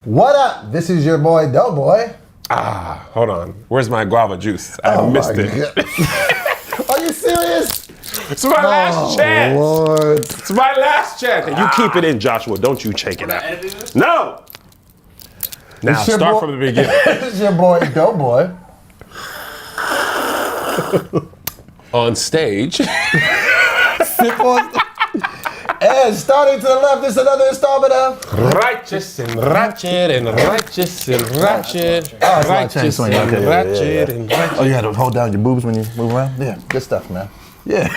What up? This is your boy Doughboy. Hold on. Where's my guava juice? I missed it. Are you serious? It's my last chance. Lord. It's my last chance. And you keep it in, Joshua. Don't you shake it out. No. Now start from the beginning. This is your boy Doughboy. On stage. Sip on. And starting to the left, this is another installment of Righteous and Ratchet and Righteous and Ratchet. Oh, it's Righteous and okay, Ratchet and Ratchet. Oh, you had to hold down your boobs when you move around? Yeah, good stuff, man. Yeah.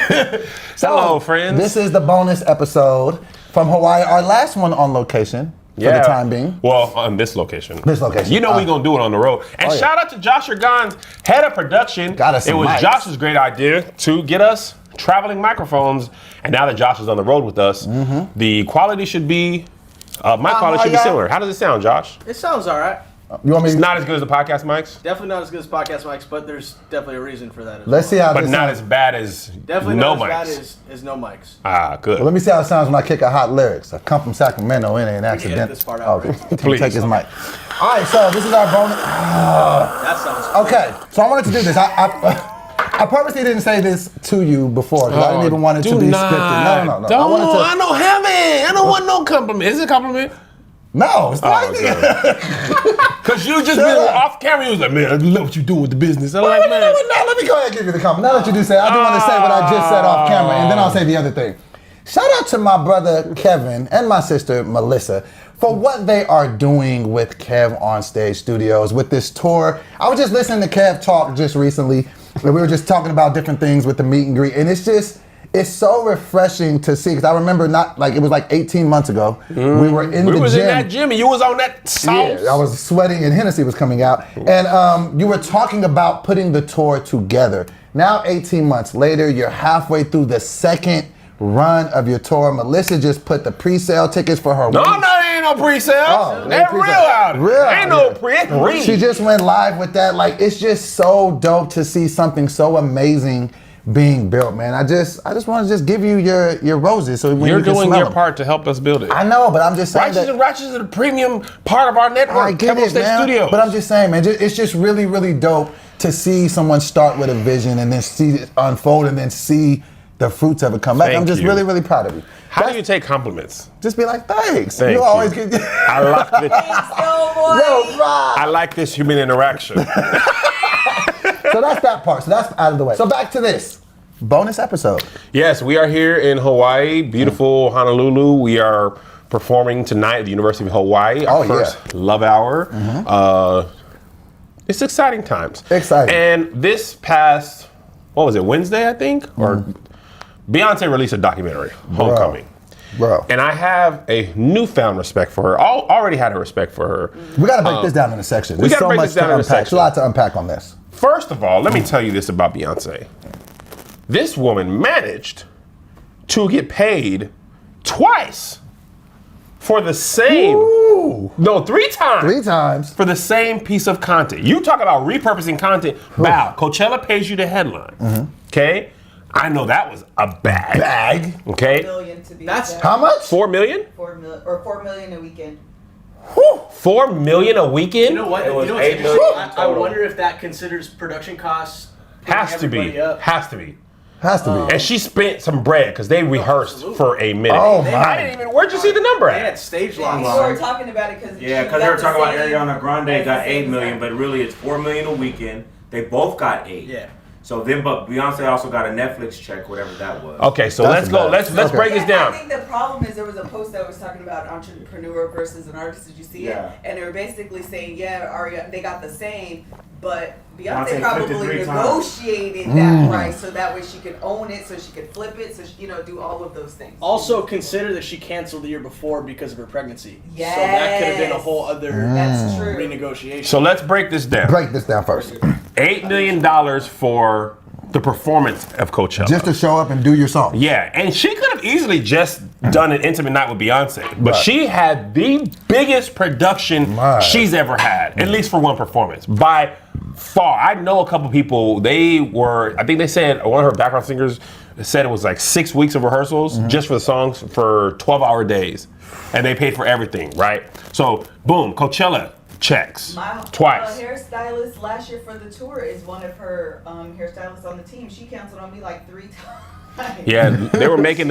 Hello, friends. This is the bonus episode from Hawaii, our last one on location for the time being. Well, on this location. This location. You know we're going to do it on the road. And shout out to Josh Ergon's head of production. Got us some It was mics. Josh's great idea to get us traveling microphones. And now that Josh is on the road with us, the quality should be, my quality should be similar. How does it sound, Josh? It sounds all right. You want me? It's not as good as the podcast mics, Definitely not as good as podcast mics, but there's definitely a reason for that. Let's see how but this not sounds. as bad as Definitely no not mics. as bad as no mics. Good. Well, let me see how it sounds when I kick a hot lyrics. I come from Sacramento, it ain't accident. edit this part out, Okay, right? Please. take his mic. All right, so this is our bonus. That sounds Okay, so I wanted to do this. I purposely didn't say this to you before because I didn't even want it to be scripted. No. I don't have it. I don't want no compliment. Is it a compliment? No, it's not. Because you just been off camera. You was like, man, I love what you do with the business. I'm like, man. Now let me go ahead and give you the compliment. Now that you do say it, I do want to say what I just said off camera, and then I'll say the other thing. Shout out to my brother Kevin and my sister Melissa for what they are doing with Kev on Stage Studios with this tour. I was just listening to Kev talk just recently, and we were just talking about different things with the meet and greet, and it's so refreshing to see, because I remember it was like 18 months ago. We were in the gym. We was in that gym and you was on that sauce. Yeah, I was sweating and Hennessy was coming out. And you were talking about putting the tour together. Now 18 months later, you're halfway through the second run of your tour. Melissa just put the pre-sale tickets for her. No, ain't no pre-sale. Oh, They're real out. Ain't no pre. She just went live with that. Like, it's just so dope to see something so amazing being built, man. I just want to just give you your roses. So when You're you can doing smell your them. part to help us build it. I know, but I'm just saying Righteous that. and Ratchet is a premium part of our network. I get Kev on it, Stage man. Studios. But I'm just saying, man, it's just really, really dope to see someone start with a vision and then see it unfold and then see the fruits of it come back. Thank I'm just you. really, really proud of you. How do you take compliments? Just be like, thanks. Thank you you. always get. I like this. Yo, Rob. I like this human interaction. So that's that part. So that's out of the way. So back to this bonus episode. Yes, we are here in Hawaii, beautiful Honolulu. We are performing tonight at the University of Hawaii, our first Love Hour. It's exciting times. Exciting. And this past, what was it, Wednesday, I think? Or Beyonce released a documentary, Homecoming. Bro. And I have a newfound respect for her. Already had a respect for her. We got to break this down in a section. we There's gotta so break much this down to in a unpack. There's a section. lot to unpack on this. First of all, let me tell you this about Beyonce. This woman managed to get paid twice for the same, three times. 3 times. For the same piece of content. You talk about repurposing content. Wow, Coachella pays you the headline. Okay? I know that was a bag. Okay? Million to be That's exact. How much? 4 million? 4 million a weekend. 4 million a weekend? You know what? It was You know what's 8 interesting? million I total. wonder if that considers production costs. Has to everybody be. up. Has to be. Has to be. And she spent some bread because they rehearsed absolutely. for a minute. Oh, They- my. I didn't even, where'd you see the number They had at? stage We lines. were talking about it because Yeah, because they were talking about Ariana Grande got 8 million, but really it's 4 million a weekend. They both got 8. Yeah. So then, but Beyonce also got a Netflix check, whatever that was. Okay, so That's let's go. bad. Let's Okay. break this down. I think the problem is there was a post that was talking about entrepreneur versus an artist. Did you see Yeah. it? And they were basically saying, they got the same, but Beyonce Beyonce probably 53 times. negotiated that price so that way she could own it, so she could flip it, so she, do all of those things. Also, consider that she canceled the year before because of her pregnancy. So that could have been a Yes. whole other That's true. renegotiation. So let's break this down. Break this down first. $8 million for the performance of Coachella. Just to show up and do your song. Yeah, and she could have easily just done an intimate night with Beyonce, but Right. she had the biggest production Right. she's ever had, at least for one performance, by far. I know a couple people, I think they said, one of her background singers said it was like 6 weeks of rehearsals just for the songs for 12-hour days. And they paid for everything, right? So, boom, Coachella checks My twice. hairstylist last year for the tour is one of her hairstylists on the team. She canceled on me like 3 times. Yeah, they were making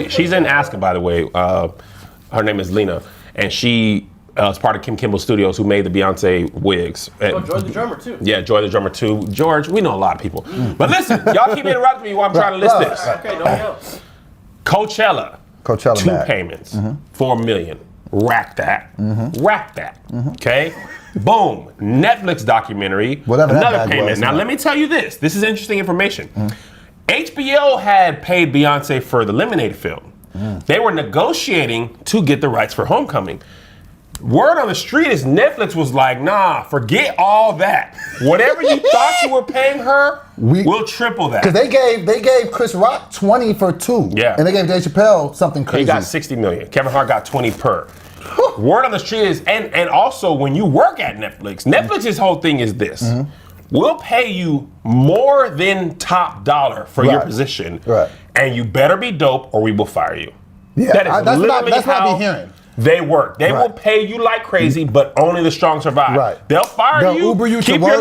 she's in Aspen, by the way. Her name is Lena, and she is part of Kim Kimball Studios, who made the Beyonce wigs. Oh, George the drummer too. Yeah, George the drummer too. George, we know a lot of people. But listen, y'all keep interrupting me while I'm trying to list this. Okay, don't yell. Coachella 2 bag. payments, $4 million. Rack that. Rack that. Okay? Boom. Netflix documentary. Whatever that another bag payment. was, Now yeah. let me tell you this. This is interesting information. HBO had paid Beyonce for the Lemonade film. They were negotiating to get the rights for Homecoming. Word on the street is Netflix was like, nah, forget all that. Whatever you thought you were paying her, we'll triple that. Because they gave Chris Rock 20 for 2. Yeah. And they gave Dave Chappelle something crazy. He got 60 million. Kevin Hart got 20 per. Word on the street is, and also when you work at Netflix's whole thing is this. We'll pay you more than top dollar for your position. Right. And you better be dope or we will fire you. Yeah, That is that's literally what I how be hearing. they work. They will Right. pay you like crazy, but only the strong survive. Right. They'll fire They'll you. Uber you to keep work.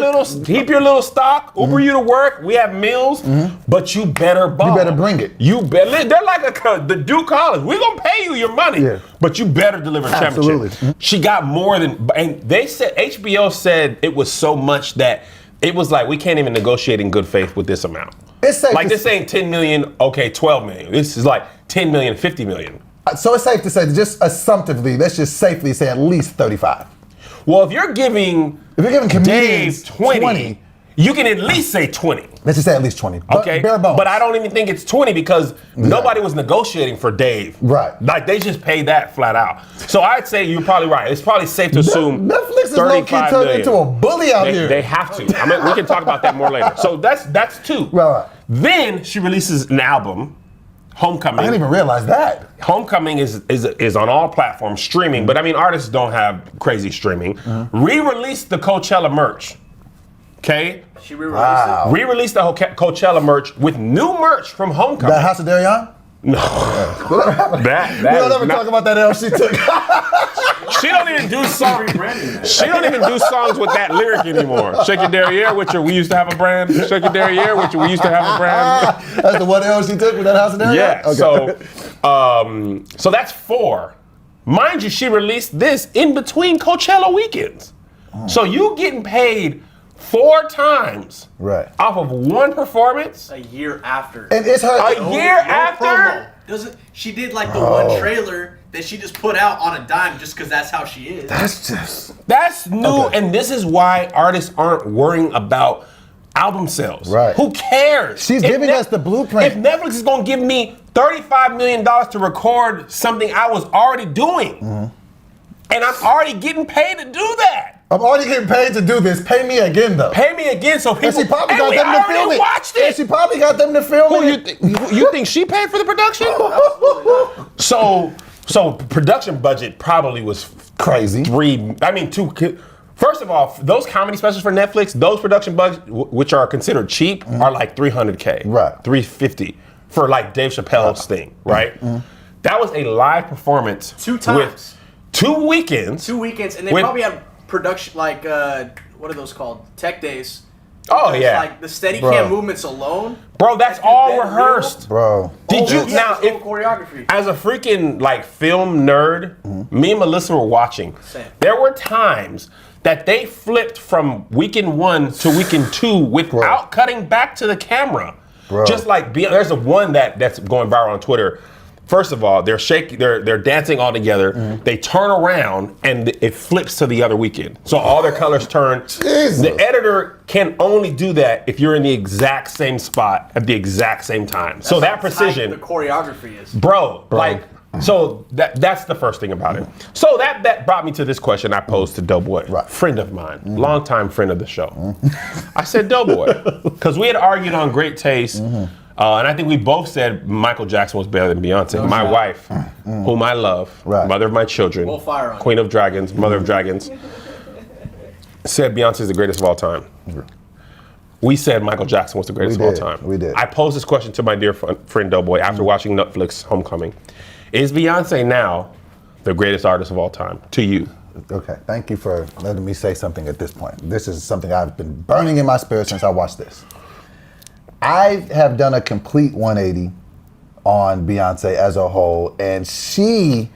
keep your little stock. Uber you to work. We have meals, but you better ball. You better bring it. You better. They're like the Duke College. We're gonna pay you your money, Yeah. but you better deliver Absolutely. championship. She got more than, and they said HBO said it was so much that it was like we can't even negotiate in good faith with this amount. It's safe Like to this ain't 10 million. Okay, 12 million. This is like 10 million, 50 million. So it's safe to say, just assumptively, let's just safely say at least 35. Well, if you're giving comedians Dave 20, you can at least say 20. Let's just say at least 20. Okay, Bare bones. but I don't even think it's 20 because nobody was negotiating for Dave. Right. Like they just paid that flat out. So I'd say you're probably right. It's probably safe to assume Netflix is low-key 35 turned million. into a bully out here. They have to. I mean, we can talk about that more later. So that's 2. Right. Then she releases an album, Homecoming. I didn't even realize that. Homecoming is on all platforms streaming, but I mean artists don't have crazy streaming. Re-released the Coachella merch. Okay? She re-released it. Re-released the Coachella merch with new merch from Homecoming. That House of Darion? No. We don't ever talk about that L she took. She don't even do songs. Rebranding that. She don't even do songs with that lyric anymore. Shake your derriere with your, we used to have a brand. Shake your derriere with your, we used to have a brand. That's the one L she took with that House of Darion? Yeah. Okay. So that's 4. Mind you, she released this in between Coachella weekends. So you getting paid 4 times Right. off of one performance A year after. And it's her. a year after. Promo. Doesn't she did like the one trailer that she just put out on a dime just because that's how she is. That's just. That's new, Okay. and this is why artists aren't worrying about album sales. Right. Who cares? She's giving us the blueprint. If Netflix is gonna give me $35 million to record something I was already doing, and I'm already getting paid to do that. I'm already getting paid to do this. Pay me again, though. Pay me again, so people. And she probably and got we them to already film it. watched And it. she probably got them to film Who it. you think she paid for the production? So production budget probably was Crazy. 2. First of all, those comedy specials for Netflix, those production budgets, which are considered cheap, are like $300K, Right. $350 for like Dave Chappelle's thing, right? That was a live performance 2 times. with 2 weekends. 2 weekends, and they With- probably had production like what are those called? Tech days. Oh Because, yeah, Like the steady Bro. cam movements alone. bro, that's Dude, all that rehearsed. Bro. Did you Yeah, now? it's all If, choreography. as a freaking like film nerd, me and Melissa were watching. Same. There were times that they flipped from weekend 1 to weekend 2 without cutting back to the camera. Bro. Just like there's a one that's going viral on Twitter. First of all, they're shaking, they're dancing all together. They turn around and it flips to the other weekend. So all their colors turn. Jesus. The editor can only do that if you're in the exact same spot at the exact same time. So that How tight precision, the choreography is. bro. Like, so that's the first thing about it. So that brought me to this question I posed to Doughboy, Right. friend of mine, longtime friend of the show. I said, Doughboy, because we had argued on great taste, and I think we both said Michael Jackson was better than Beyonce. My wife, whom I love, Right. mother of my children, We'll fire on queen of dragons, mother of dragons, said Beyonce is the greatest of all time. We said Michael Jackson was the greatest We of did. all time. We did. I posed this question to my dear friend Doughboy after watching Netflix Homecoming. Is Beyonce now the greatest artist of all time, to you. Okay, thank you for letting me say something at this point. This is something I've been burning in my spirit since I watched this. I have done a complete 180 on Beyonce as a whole, and she,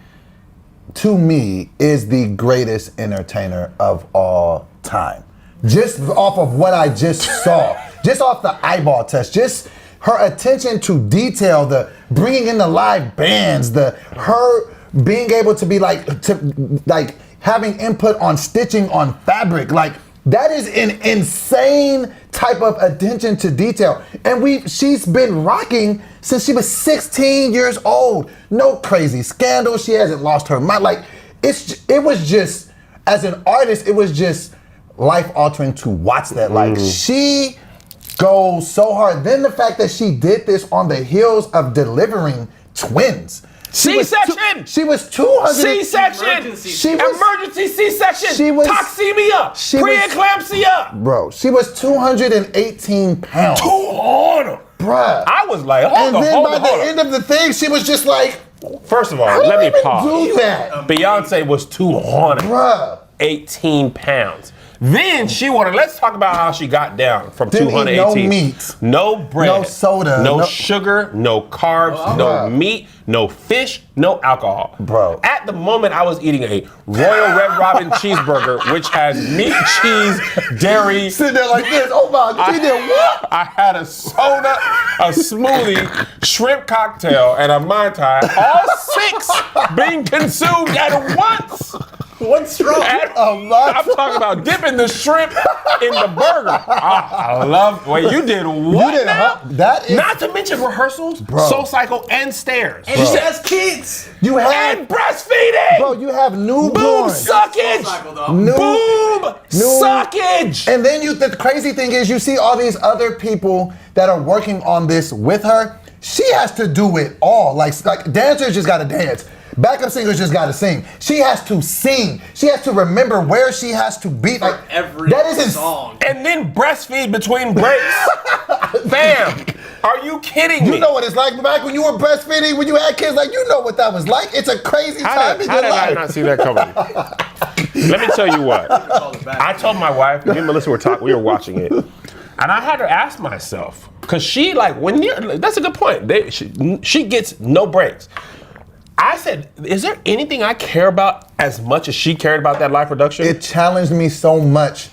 to me, is the greatest entertainer of all time. Just off of what I just saw, just off the eyeball test, just her attention to detail, the bringing in the live bands, her being able to be like having input on stitching on fabric, like that is an insane type of attention to detail. And she's been rocking since she was 16 years old. No crazy scandal. She hasn't lost her mind. Like it was just, as an artist, it was just life altering to watch that. Like she goes so hard. Then the fact that she did this on the heels of delivering twins. C-section! She was 200. C-section! Emergency C-section! She was toxemia! Preeclampsia! Bro, she was 218 pounds. 200! Bruh. I was like, hold on. And then by the end of the thing, she was just like, first of all, how let do you me even pause. do that? Beyonce was 200. Bruh. 18 pounds. Then she wanted, let's talk about how she got down from Didn't eat 218. no meat. No bread. No soda. No sugar. No carbs. No meat. No fish. No alcohol. Bro. At the moment, I was eating a Royal Red Robin cheeseburger, which has meat, cheese, dairy. Sitting there like this. Oh my God. She did what? I had a soda, a smoothie, shrimp cocktail, and a Mai Tai, all 6 being consumed at once. What's wrong? I'm talking about dipping the shrimp in the burger. I love. Wait, you did what? You did now? that is Not to mention rehearsals, Bro. Soul Cycle, and stairs. And she has kids. you have And breastfeeding. bro, you have newborn. Boob suckage. Boob suckage. And then the crazy thing is you see all these other people that are working on this with her. She has to do it all. Like dancers just gotta dance. Backup singers just gotta sing. She has to sing. She has to remember where she has to be. Like Every that is song. And then breastfeed between breaks. Fam, are you kidding me? You know what it's like back when you were breastfeeding, when you had kids. Like you know what that was like. It's a crazy time in How your did I life. not see that coming? Let me tell you what. I told my wife, me and Melissa were talking, we were watching it, and I had to ask myself, because she that's a good point. She gets no breaks. I said, is there anything I care about as much as she cared about that live production? It challenged me so much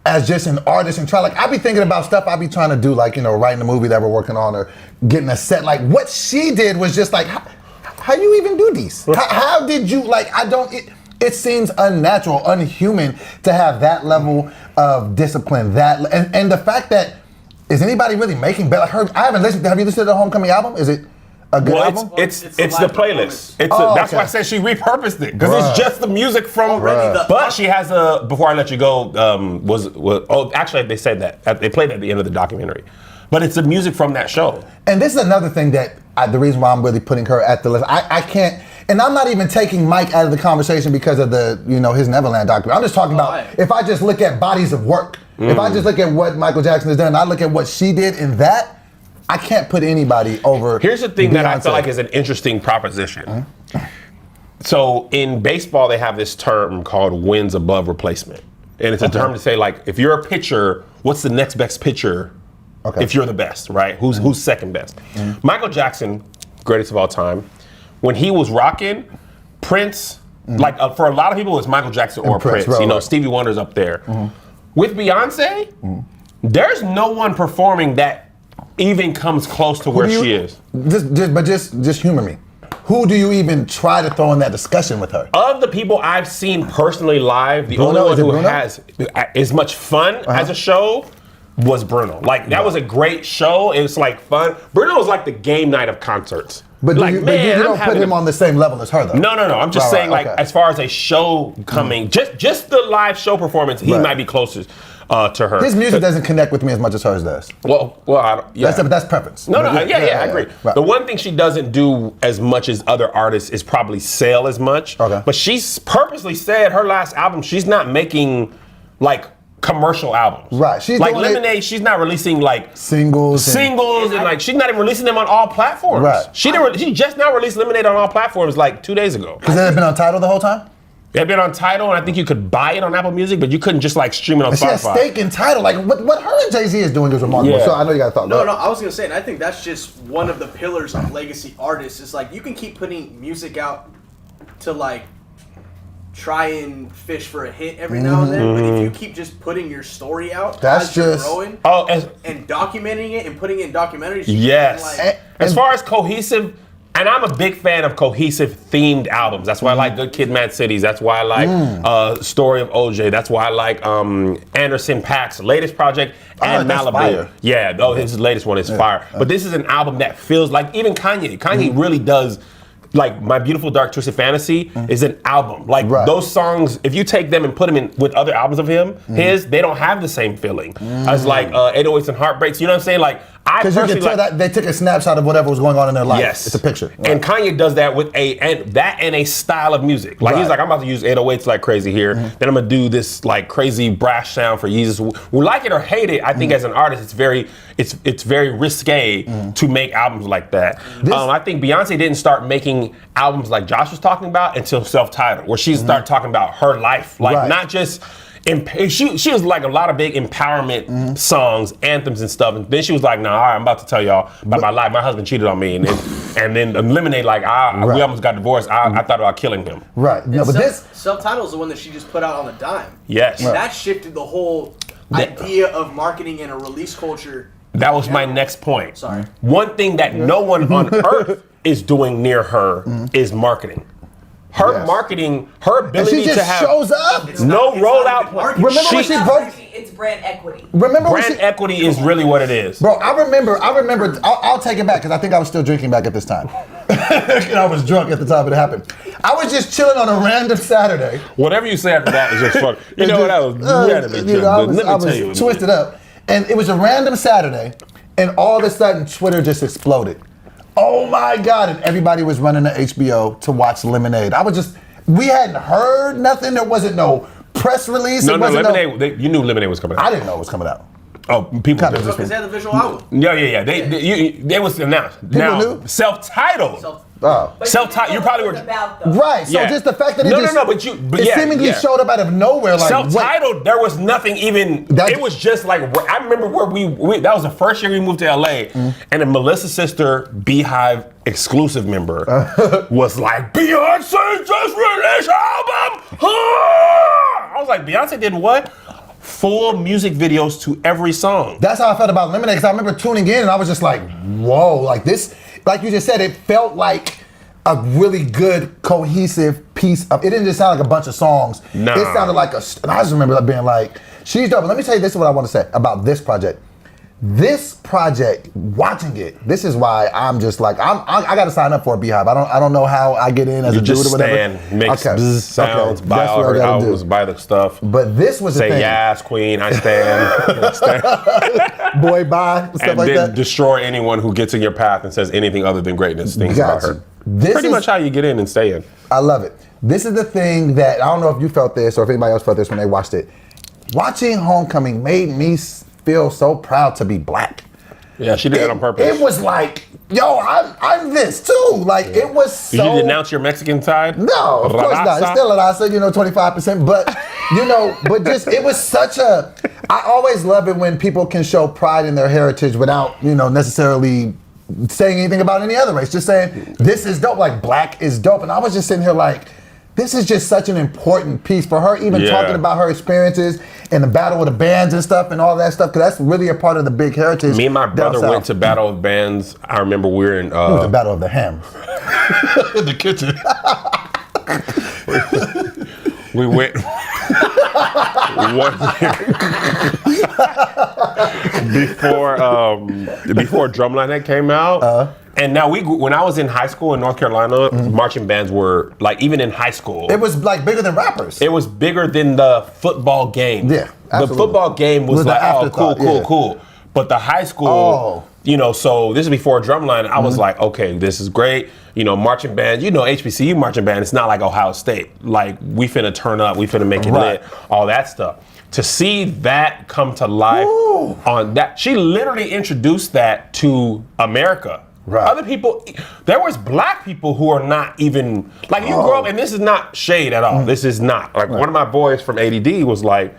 as just an artist and I be thinking about stuff I be trying to do, like, writing a movie that we're working on or getting a set. Like what she did was just like, how you even do these? How did you, it seems unnatural, unhuman to have that level of discipline, and the fact that, is anybody really making better? I haven't listened, have you listened to the Homecoming album? Is it a good album? It's It's the live playlist. performance. That's why I said she repurposed it, because Bruh. it's just the music from. But she has before I let you go, actually they said that they played it at the end of the documentary, but it's the music from that show. And this is another thing that the reason why I'm really putting her at the list. I can't, and I'm not even taking Mike out of the conversation because of the his Neverland documentary. I'm just talking about if I just look at bodies of work, if I just look at what Michael Jackson has done, I look at what she did in that. I can't put anybody over. Here's the thing Beyonce. that I feel like is an interesting proposition. So in baseball, they have this term called wins above replacement. And it's a term to say, like, if you're a pitcher, what's the next best pitcher if you're the best, right? Who's second best? Michael Jackson, greatest of all time, when he was rocking, Prince, for a lot of people, it's Michael Jackson or Prince. Right. Stevie Wonder's up there. With Beyonce, there's no one performing that even comes close to where she is. Just humor me. Who do you even try to throw in that discussion with her? Of the people I've seen personally live, the Bruno? only Is it one who Bruno? has as much fun as a show was Bruno. Like, that was a great show. It was like fun. Bruno was like the game night of concerts. But like, you don't put him on the same level as her, though. No. I'm just saying, okay. as far as a show coming, just the live show performance, he might be closest to her. His music doesn't connect with me as much as hers does. Well, That's preference. No, I agree. Right. The one thing she doesn't do as much as other artists is probably sell as much. Okay. But she's purposely said her last album, she's not making like commercial albums. Right. She's like doing it- Lemonade, she's not releasing like Singles. and like she's not even releasing them on all platforms. Right. She just now released Lemonade on all platforms like 2 days ago. Because it had been on Tidal the whole time? It had been on Tidal, and I think you could buy it on Apple Music, but you couldn't just like stream it on And she has Spotify. stake in Tidal. Like what her and Jay-Z is doing is remarkable. Yeah. So I know you got to talk No, about I was gonna say, and I think that's just one of the pillars of legacy artists. It's like you can keep putting music out to like try and fish for a hit every now and then, but if you keep just putting your story out, That's as you're just- growing and documenting it and putting it in documentaries. you Yes. can, like, As far as cohesive, and I'm a big fan of cohesive themed albums. That's why I like Good Kid, Mad Cities. That's why I like Story of OJ. That's why I like Anderson .Paak's latest project and that's Malibu. fire. Yeah, though his latest one is fire. But this is an album that feels like even Kanye. Kanye really does. Like My Beautiful Dark Twisted Fantasy is an album. Like those songs, if you take them and put them in with other albums of his, they don't have the same feeling as like 808s and Heartbreaks. You know what I'm saying? Like I Because you can personally tell like, that they took a snapshot of whatever was going on in their life. yes, It's a picture. And Kanye does that with a style of music. Like he's Right. like, I'm about to use 808s like crazy here. Then I'm gonna do this like crazy brash sound for Yeezus. We like it or hate it. I think as an artist, it's very risque to make albums like that. I think Beyonce didn't start making albums like Josh was talking about until Self-Titled, where she started talking about her life, like not just. She was like a lot of big empowerment songs, anthems and stuff, and then she was like, "Nah, all right, I'm about to tell y'all about my life. My husband cheated on me," and then Lemonade, like, we almost got divorced. I thought about killing him. Right. No, but this Self-Titled is the one that she just put out on a dime. Yes. And that shifted the whole idea of marketing and a release culture. That was my next point. Sorry. One thing that no one on earth is doing near her is marketing. Her marketing, her and ability she just to have shows up. no rollout. Remember when she broke? It's brand equity. Remember when Brand she? equity is really what it is. Bro, I remember. I'll take it back because I think I was still drinking back at this time. And I was drunk at the time it happened. I was just chilling on a random Saturday. Whatever you say after that is just funny. You know what? That was you had to be You know, I drunk, but was let me tell you. twisted up, and it was a random Saturday, and all of a sudden Twitter just exploded. Oh my God! And everybody was running to HBO to watch Lemonade. We hadn't heard nothing. There wasn't no press release. No, There wasn't Lemonade. You knew Lemonade was coming out. I didn't know it was coming out. Oh, people Kinda did. just- Because they had the visual album. Yeah. They was announced. Now, knew? self-titled. Oh. But Self-titled. You probably know what were it's about, though. Right, so Yeah. just the fact that No, it yeah, seemingly yeah. showed up out of nowhere, like Self-titled. There was nothing even. It was just like I remember where we that was the first year we moved to LA, and then Melissa's sister, Beehive exclusive member, was like, Beyonce just released album. I was like, Beyonce did what? Full music videos to every song. That's how I felt about Lemonade, because I remember tuning in and I was just like, whoa, like this, like you just said, it felt like a really good, cohesive piece of, it didn't just sound like a bunch of songs. Nah. It sounded like and I just remember being like, she's dope. But let me tell you, this is what I want to say about this project. This project, watching it, this is why I'm just like, I got to sign up for a Beehive. I don't know how I get in as You a dude just or whatever. stand, mix bzz sounds, buy That's all what I her gotta albums, do. buy the stuff. But this was the Say thing. yes, queen, I stand. Boy, bye, stuff And like then that. destroy anyone who gets in your path and says anything other than greatness, things about Gotcha. her. This Pretty is- much how you get in and stay in. I love it. This is the thing that, I don't know if you felt this or if anybody else felt this when they watched it. Watching Homecoming made me feel so proud to be black. Yeah, she did it on purpose. It was like, yo, I'm this too. Like, it was so... Did you denounce your Mexican side? No, of course not. It's still an Asa, 25%. But, but just, it was such a... I always love it when people can show pride in their heritage without, necessarily saying anything about any other race. Just saying, this is dope. Like, black is dope. And I was just sitting here like, this is just such an important piece for her, even talking about her experiences in the battle with the bands and stuff and all that stuff, because that's really a part of the big heritage. Me and my brother down went to south. Battle of Bands. I remember we were in... It was the Battle of the Hams. in the kitchen. We went one year before Drumline Night came out. And now when I was in high school in North Carolina, marching bands were like, even in high school. It was like bigger than rappers. It was bigger than the football game. Yeah, The absolutely. football game was Was the like, oh, afterthought, yeah. cool. But the high school, Oh. so this is before Drumline. I was like, okay, this is great. Marching bands, HBCU marching band, it's not like Ohio State. Like, we finna turn up, we finna make it lit, all that stuff. To see that come to life on that, she literally introduced that to America. Right. Other people, there was black people who are not even, like you grow up, and this is not shade at all. This is not. Like one of my boys from ADD was like,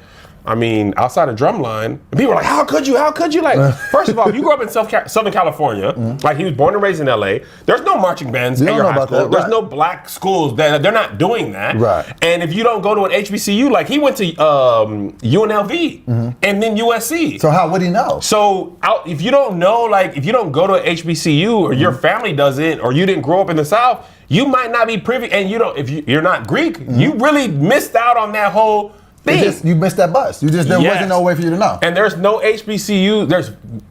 outside of Drumline, and people were like, how could you? Like, first of all, if you grew up in Southern California, like he was born and raised in LA, there's no marching bands in your high school. There's no black schools. They're not doing that. Right. And if you don't go to an HBCU, like he went to UNLV and then USC. So how would he know? So if you don't know, like if you don't go to an HBCU or your family doesn't, or you didn't grow up in the South, you might not be privy, and if you're not Greek, you really missed out on that whole you missed that bus. There wasn't no way for you to know. And there's no HBCU.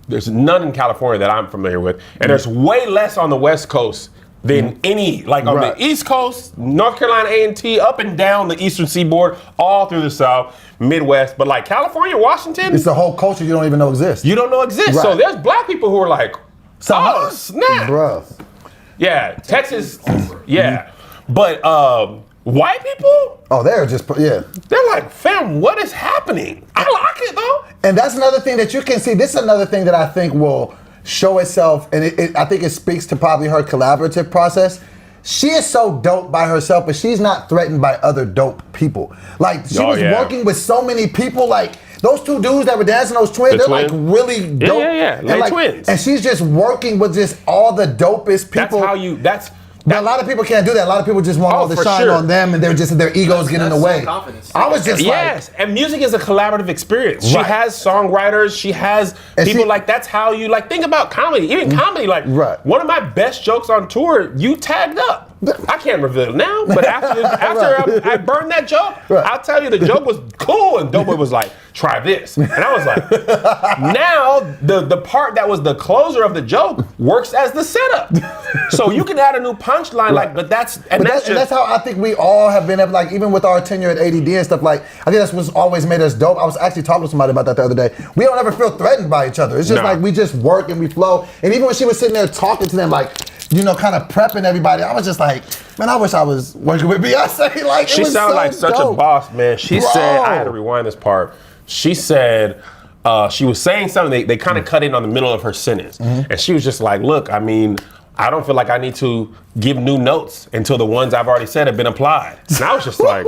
There's none in California that I'm familiar with, and there's way less on the West Coast than any. Like on the East Coast, North Carolina A&T, up and down the Eastern Seaboard, all through the South, Midwest. But like California, Washington, it's a whole culture you don't even know exists. You don't know exists. Right. So there's black people who are like, oh snap, bro. Yeah, Texas. Yeah, but. White people? Oh, they're just, They're like, fam, what is happening? I like it, though. And that's another thing that you can see. This is another thing that I think will show itself, and I think it speaks to probably her collaborative process. She is so dope by herself, but she's not threatened by other dope people. Like, she was working with so many people, like, those two dudes that were dancing, those twins, they're like really dope. Yeah. Like twins. And she's just working with just all the dopest people. But a lot of people can't do that. A lot of people just want all the shine on them, and their egos get in the way. I was just and music is a collaborative experience. She has songwriters. She has people that's how you think about comedy. Even comedy, one of my best jokes on tour, you tagged up. I can't reveal it now, but after I burned that joke, I'll tell you the joke was cool, and Doughboy was like, try this. And I was like, now the part that was the closer of the joke works as the setup. So you can add a new punchline, but that's how I think we all have been, like, even with our tenure at ADD and stuff, like, I think that's what's always made us dope. I was actually talking to somebody about that the other day. We don't ever feel threatened by each other. It's just like we just work and we flow. And even when she was sitting there talking to them, like, kind of prepping everybody, I was just like, man, I wish I was working with Beyonce. Like, she sounded like such a boss, man. She said, I had to rewind this part. She said, she was saying something, they kind of cut in on the middle of her sentence. And she was just like, look, I don't feel like I need to give new notes until the ones I've already said have been applied. And I was just like,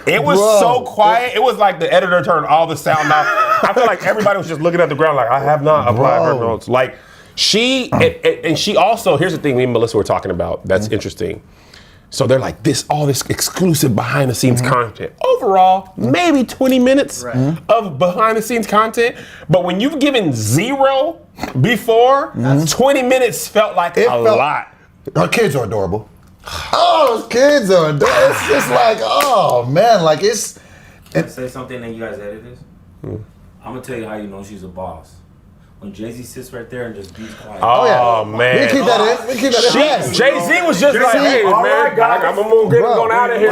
it was so quiet. It was like the editor turned all the sound off. I feel like everybody was just looking at the ground like, I have not applied her notes. Like, she, and she also, here's the thing me and Melissa were talking about that's interesting. So they're like, all this exclusive behind the scenes content. Overall, maybe 20 minutes of behind the scenes content. But when you've given 0 before, 20 minutes felt like a lot. Our kids are adorable. Oh, those kids are adorable. It's just like, oh man, like it's. Can I say something and you guys edit this? I'm gonna tell you how you know she's a boss. When Jay-Z sits right there and just be quiet. Oh, man. We keep that in. Jay-Z was just like, hey, man, I'm going out of here.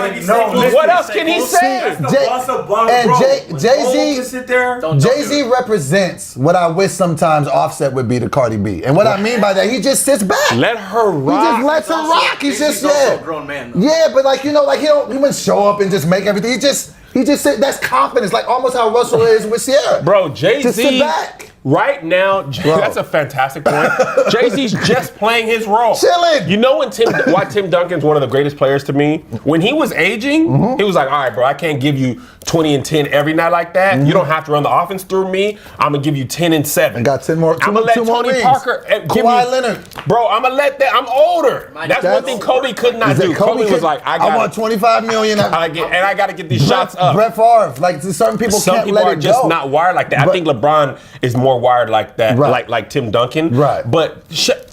What else can he say? Jay-Z represents what I wish sometimes Offset would be to Cardi B. And what I mean by that, he just sits back. Let her rock. He just lets her rock. He's just, also a grown man, though. Yeah, but he wouldn't show up and just make everything. He just said, that's confidence, like almost how Russell is with Sierra. Bro, Jay-Z. Just sit back. Right now, that's a fantastic point. Jay-Z's just playing his role. Chilling. You know why Tim Duncan's one of the greatest players to me? When he was aging, he was like, all right, bro, I can't give you 20 and 10 every night like that. You don't have to run the offense through me. I'm going to give you 10 and 7. And got 10 more. I'm going to let Tony Parker Kawhi Leonard. Bro, I'm going to let that. I'm older. That's one thing Kobe could not do. Kobe was like, I want $25 million. I got to get these shots up. Brett Favre. Like, certain people can't let it go. Some people are just not wired like that. I think LeBron is more wired like that. Like Tim Duncan. Right. But,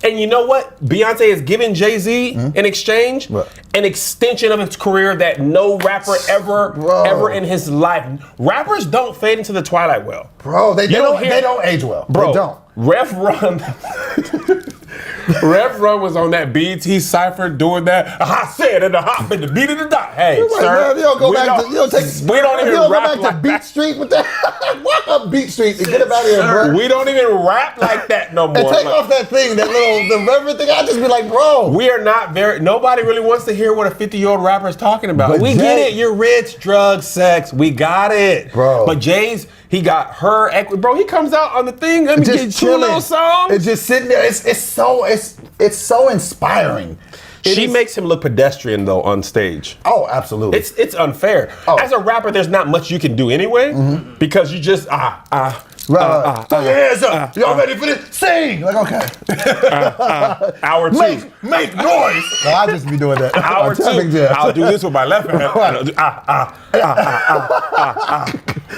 and you know what? Beyonce has given Jay-Z in exchange an extension of his career that no rapper ever in his life. Rappers don't fade into the twilight well. Bro, they don't age well. Bro, they don't. Ref Run. Rev Run was on that BT Cypher doing that. I said in the hop in the beat of the dot. Hey, Like, sir, man, you don't go back to, you don't take, we don't you even don't go rap back to like Beat that. Street with that. Walk up Beat Street and get him out of here, bro. We don't even rap like that no more. And take Like, off that thing, that little, the reverend thing. I'll just be like, bro. we are not very. Nobody really wants to hear what a 50-year-old rapper is talking about. But we Jay- get it. You're rich, drugs, sex. We got it, Bro. But Jay's, he got her equity, bro. He comes out on the thing. Let me get Just two chilling. little songs. It's just sitting there. It's so inspiring. She makes him look pedestrian though on stage. Oh, absolutely. It's unfair. Oh. As a rapper, there's not much you can do anyway because you just hands up. Y'all ready for this? Sing. Like, okay. hour two. Make noise. No, I'll just be doing that. Hour I'm telling two. you. I'll do this with my left hand.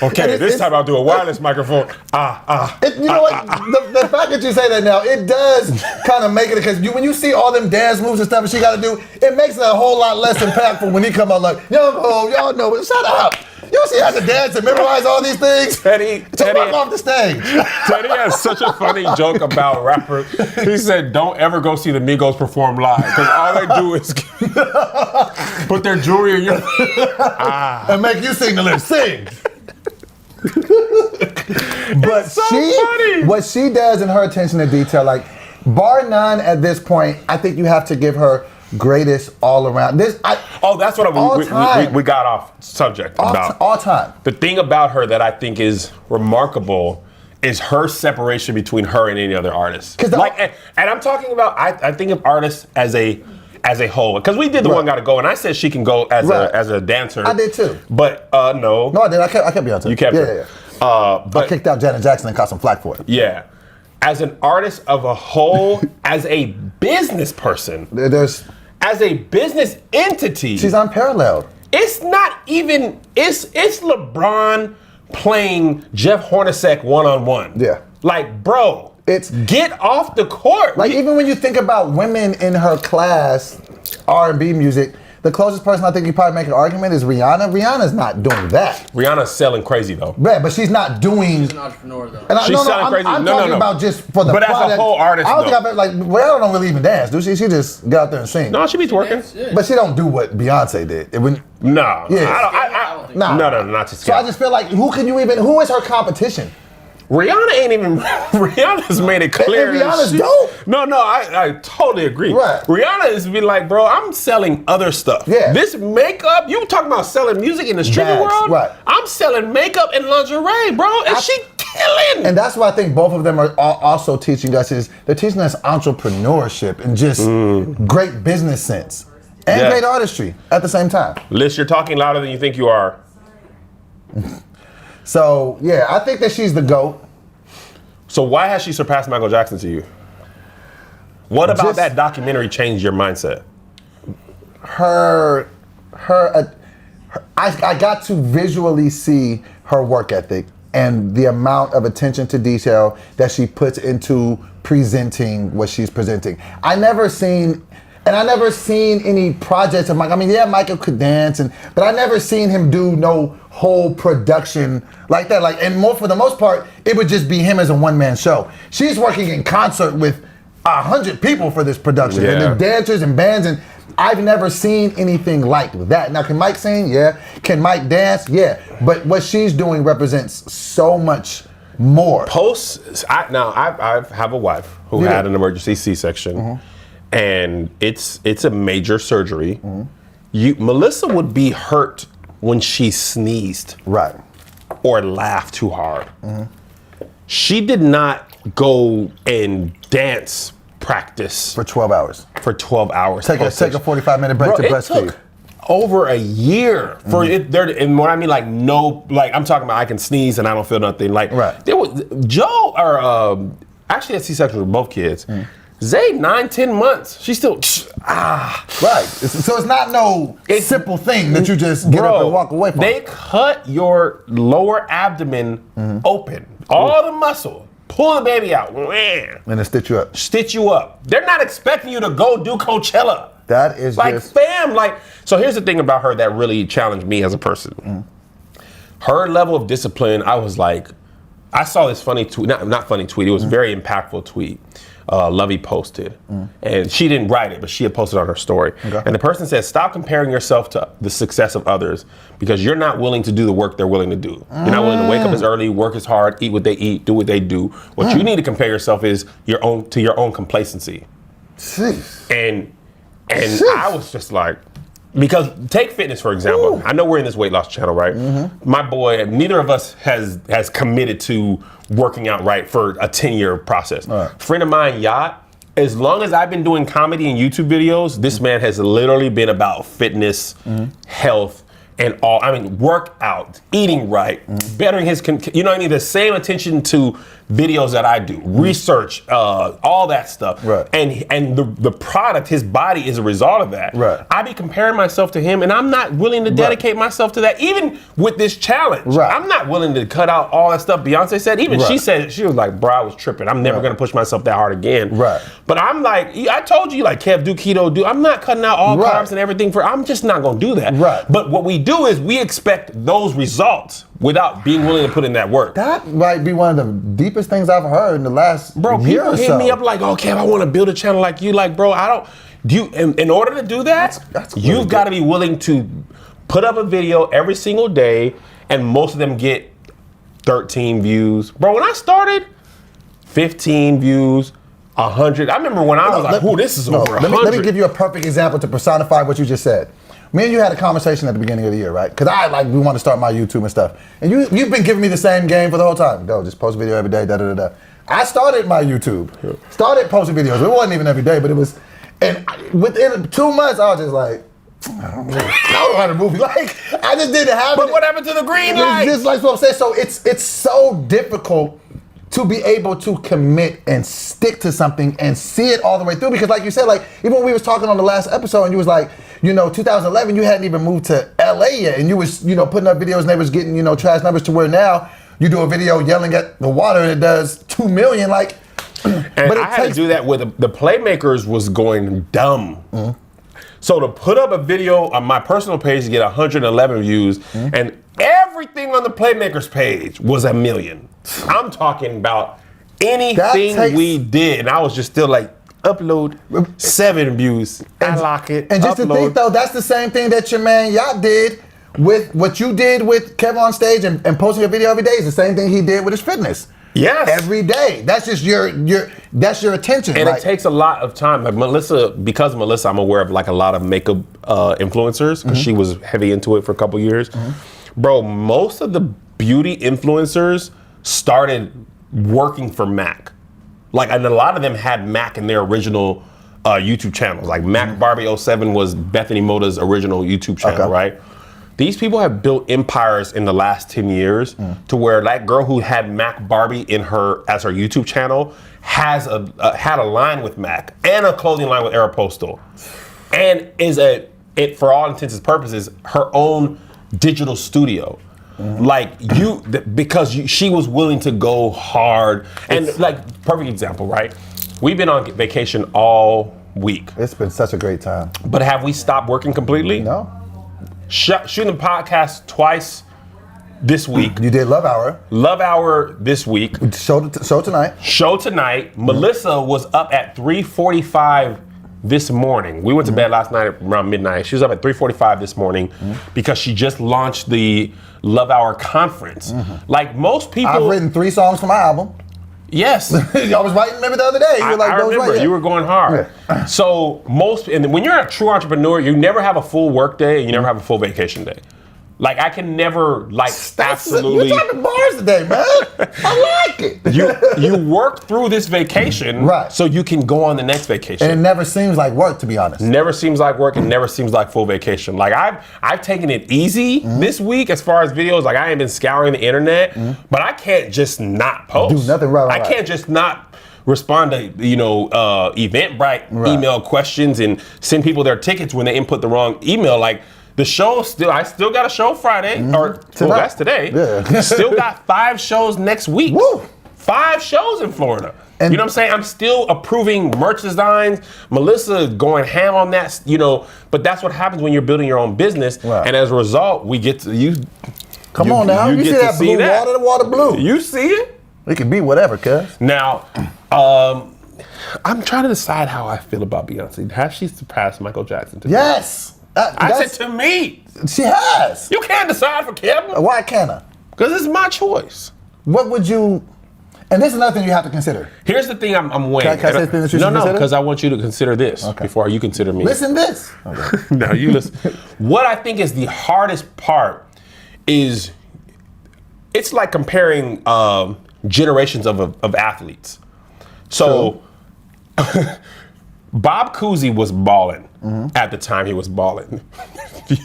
Okay, this time I'll do a wireless microphone. You know what? The fact that you say that now, it does kind of make it, because when you see all them dance moves and stuff that she got to do, it makes it a whole lot less impactful when he come out like, y'all know, but shut up. You don't see how to dance and memorize all these things? Teddy Walk off the stage. Teddy has such a funny joke about rappers. He said, don't ever go see the Migos perform live because all they do is put their jewelry in your... And make you sing the lyrics. Sing. But so funny. What she does in her attention to detail, like, bar none at this point, I think you have to give her greatest all around. That's what we got off subject about. All time. The thing about her that I think is remarkable is her separation between her and any other artist. And I'm talking about, I think of artists as a whole. Because we did the One Gotta Go, and I said she can go as a dancer. I did too. But no. No, I did. I kept Beyonce. You kept her. Yeah. But I kicked out Janet Jackson and caught some flack for it. yeah. As an artist of a whole, as a business person, as a business entity, She's unparalleled. it's not even, it's LeBron playing Jeff Hornacek one-on-one. Yeah. Like, bro, get off the court. Like, even when you think about women in her class, R&B music, the closest person I think you probably make an argument is Rihanna. Rihanna's not doing that. Rihanna's selling crazy though. Yeah, but she's not doing. She's an entrepreneur though. And She's selling crazy. I'm No. talking about just for the But as a product. whole artist, I don't think though. I've ever, Rihanna don't really even dance, do she? She just get out there and sing. No, she be twerking. But she don't do what Beyonce did. It wouldn't. No. Yeah. I don't think Nah. No, not to So scale. I just feel like who is her competition? Rihanna ain't even. Rihanna's made it clear. And that Rihanna's she- dope. No, I totally agree. Right. Rihanna is be like, bro, I'm selling other stuff. Yeah. This makeup, you talking about selling music in the streaming Bags, world? right. I'm selling makeup and lingerie, bro, and she killing. And that's why I think both of them are also teaching us is they're teaching us entrepreneurship and just great business sense and Yeah. great artistry at the same time. Liz, you're talking louder than you think you are. So yeah, I think that she's the GOAT. So why has she surpassed Michael Jackson to you? What about Just- that documentary changed your mindset? I got to visually see her work ethic and the amount of attention to detail that she puts into presenting what she's presenting. I never seen any projects of Michael. I mean, yeah, Michael could dance, but I never seen him do no whole production like that. For the most part, it would just be him as a one-man show. She's working in concert with 100 people for this production, and the dancers and bands, and I've never seen anything like that. Now, can Mike sing? Yeah. Can Mike dance? Yeah. But what she's doing represents so much more. I have a wife who had an emergency C-section, and it's a major surgery. Melissa would be hurt when she sneezed, Right. or laughed too hard. She did not go and dance practice For 12 hours. for 12 hours. Take a 45-minute break Bro, to it breastfeed. took over a year for it there. And what I mean, I'm talking about I can sneeze and I don't feel nothing. Right. There was Joe or actually had C-section with both kids. Zay 9-10 months. She's still Right. So it's not no simple thing that you just get up and walk away from. They cut your lower abdomen open, all the muscle, pull the baby out, And then stitch you up. stitch you up. They're not expecting you to go do Coachella. That is just... Fam, so here's the thing about her that really challenged me as a person. Her level of discipline, I was like, I saw this funny tweet, not funny tweet, it was a very impactful tweet. Lovey posted. And she didn't write it, but she had posted on her story. Okay. And the person said, stop comparing yourself to the success of others because you're not willing to do the work they're willing to do. You're not willing to wake up as early, work as hard, eat what they eat, do what they do. What you need to compare yourself is your own complacency. Jeez. And I was just like, because take fitness for example. I know we're in this weight loss channel, right? My boy, neither of us has committed to working out right for a 10-year process. Friend of mine, Yacht, as long as I've been doing comedy and YouTube videos, this man has literally been about fitness, health, and all. I mean, workout, eating right, bettering his, you know what I mean? The same attention to videos that I do, research, all that stuff. Right. And the product, his body is a result of that. Right. I be comparing myself to him and I'm not willing to dedicate myself to that. Even with this challenge, Right. I'm not willing to cut out all that stuff Beyonce said. Even Right. she said, she was like, bro, I was tripping. I'm never gonna push myself that hard again. Right. But I'm like, I told you, like, Kev, do keto, I'm not cutting out all carbs and everything I'm just not gonna do that. Right. But what we do is we expect those results without being willing to put in that work. That might be one of the deepest things I've heard in the last Bro, year people or hit so. me up like, oh, Kev, I want to build a channel like you. Like, bro, I don't. Do you? In order to do that, That's really you've got to be willing to put up a video every single day, and most of them get 13 views. Bro, when I started, 15 views, 100. I remember when I was like, "Ooh, this is over 100." Let me give you a perfect example to personify what you just said. Me and you had a conversation at the beginning of the year, right? Because we want to start my YouTube and stuff. And you've been giving me the same game for the whole time. Go, just post a video every day, da-da-da-da. I started my YouTube. Started posting videos. It wasn't even every day, but it was, and within 2 months, I was just like, I don't know how to move. Like, I just didn't have it. But what happened to the green light? It's just like what I'm saying. So it's so difficult to be able to commit and stick to something and see it all the way through. Because like you said, like even when we was talking on the last episode and you was like, 2011, you hadn't even moved to LA yet. And you was, putting up videos and they was getting, trash numbers to where now you do a video yelling at the water and it does 2 million. Like, and but I had to do that with the Playmakers was going dumb. So to put up a video on my personal page to get 111 views and everything on the Playmakers page was 1 million. I'm talking about anything we did. And I was just still like, upload 7 views. I lock it. And just upload. to think though, that's the same thing that your man Yacht did with what you did with Kevin on stage and posting a video every day is the same thing he did with his fitness. Yes. Every day. That's just that's your attention. And right? it takes a lot of time. Like because of Melissa, I'm aware of like a lot of makeup influencers because she was heavy into it for a couple years. Bro, most of the beauty influencers started working for Mac. Like, and a lot of them had Mac in their original YouTube channels. Like Mac Barbie 07 was Bethany Moda's original YouTube channel, right? These people have built empires in the last 10 years to where that girl who had Mac Barbie as her YouTube channel has had a line with Mac and a clothing line with Aeropostale, and is for all intents and purposes her own digital studio. Like because she was willing to go hard, and like perfect example, right? We've been on vacation all week. It's been such a great time. But have we stopped working completely? No. Shooting the podcast twice this week. You did Love Hour. Love Hour this week. Show tonight. Show tonight. Melissa was up at 3:45 this morning. We went to bed last night around midnight. She was up at 3:45 this morning because she just launched the Love Hour conference. Like most people, I've written 3 songs for my album. Yes. I was writing maybe the other day. You were like, I remember you were going hard. Yeah. So and when you're a true entrepreneur, you never have a full work day and you never have a full vacation day. Like I can never absolutely. You're talking bars today, man. I like it. You work through this vacation, right? So you can go on the next vacation. And it never seems like work, to be honest. Never seems like work, and never seems like full vacation. Like I've taken it easy this week as far as videos. Like I ain't been scouring the internet, but I can't just not post. Do nothing right. I can't just not respond to Eventbrite email questions and send people their tickets when they input the wrong email. Like. The show I still got a show Friday, that's today. Yeah. Still got 5 shows next week. Woo! 5 shows in Florida. And you know what I'm saying? I'm still approving merch designs. Melissa going ham on that, but that's what happens when you're building your own business. Right. And as a result, we get to you. Come on now. You see get that to blue water, the water blue. You see it? It can be whatever, cuz. Now, I'm trying to decide how I feel about Beyonce. Has she surpassed Michael Jackson today? Yes. I said to me. She has. You can't decide for Kevin. Why can't I? Because it's my choice. What would you? And this is another thing you have to consider. Here's the thing I'm weighing. Can I say the thing that you should No, consider? because I want you to consider this before you consider me. Listen this. Okay. No, you listen. What I think is the hardest part is it's like comparing generations of athletes. So Bob Cousy was balling at the time he was balling.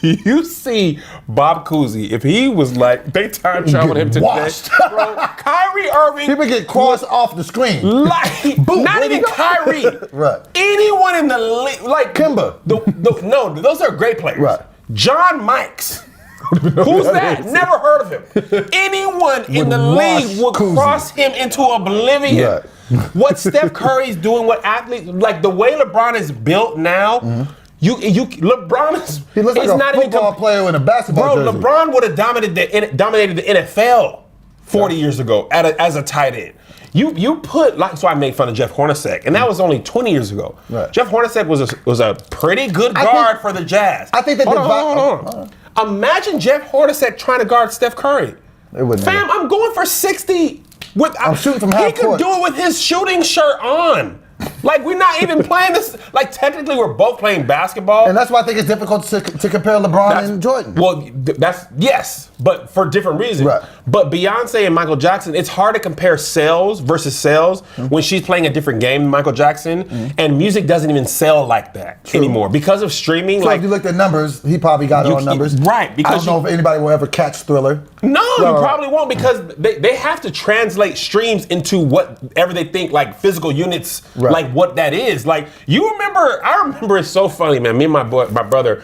You see Bob Cousy, if he was like, they time traveled him today. washed. Bro, Kyrie Irving. People get crossed off the screen. Like, Boom, not where'd he even go? Kyrie. Right. Anyone in the league, like Kimba. No, those are great players. Right. John Mikes. Who's that? Never heard of him. Anyone in the wash league would Cousy. cross him into oblivion. Right. What Steph Curry's doing, what athletes, like the way LeBron is built now, LeBron is. He looks like is a not football even player in a basketball Bro, jersey. LeBron would have dominated the NFL 40 years ago as a tight end. You put so I made fun of Jeff Hornacek, and that was only 20 years ago. Right. Jeff Hornacek was a pretty good guard for the Jazz. I think that Hold on. Imagine Jeff Hornacek trying to guard Steph Curry. It wouldn't Fam, matter. I'm going for 60. I'm shooting from He half could court. do it with his shooting shirt on. Like, we're not even playing this. Like, technically, we're both playing basketball. And that's why I think it's difficult to compare LeBron and Jordan. Well, yes, but for different reasons. Right. But Beyonce and Michael Jackson, it's hard to compare sales versus sales when she's playing a different game than Michael Jackson, and music doesn't even sell like that anymore because of streaming. So like, if you looked at numbers, he probably got it on numbers. Right, I because don't know if anybody will ever catch Thriller. No, you Right. probably won't because they have to translate streams into whatever they think like physical units, Right. like what that is. Like I remember it's so funny, man. Me and my brother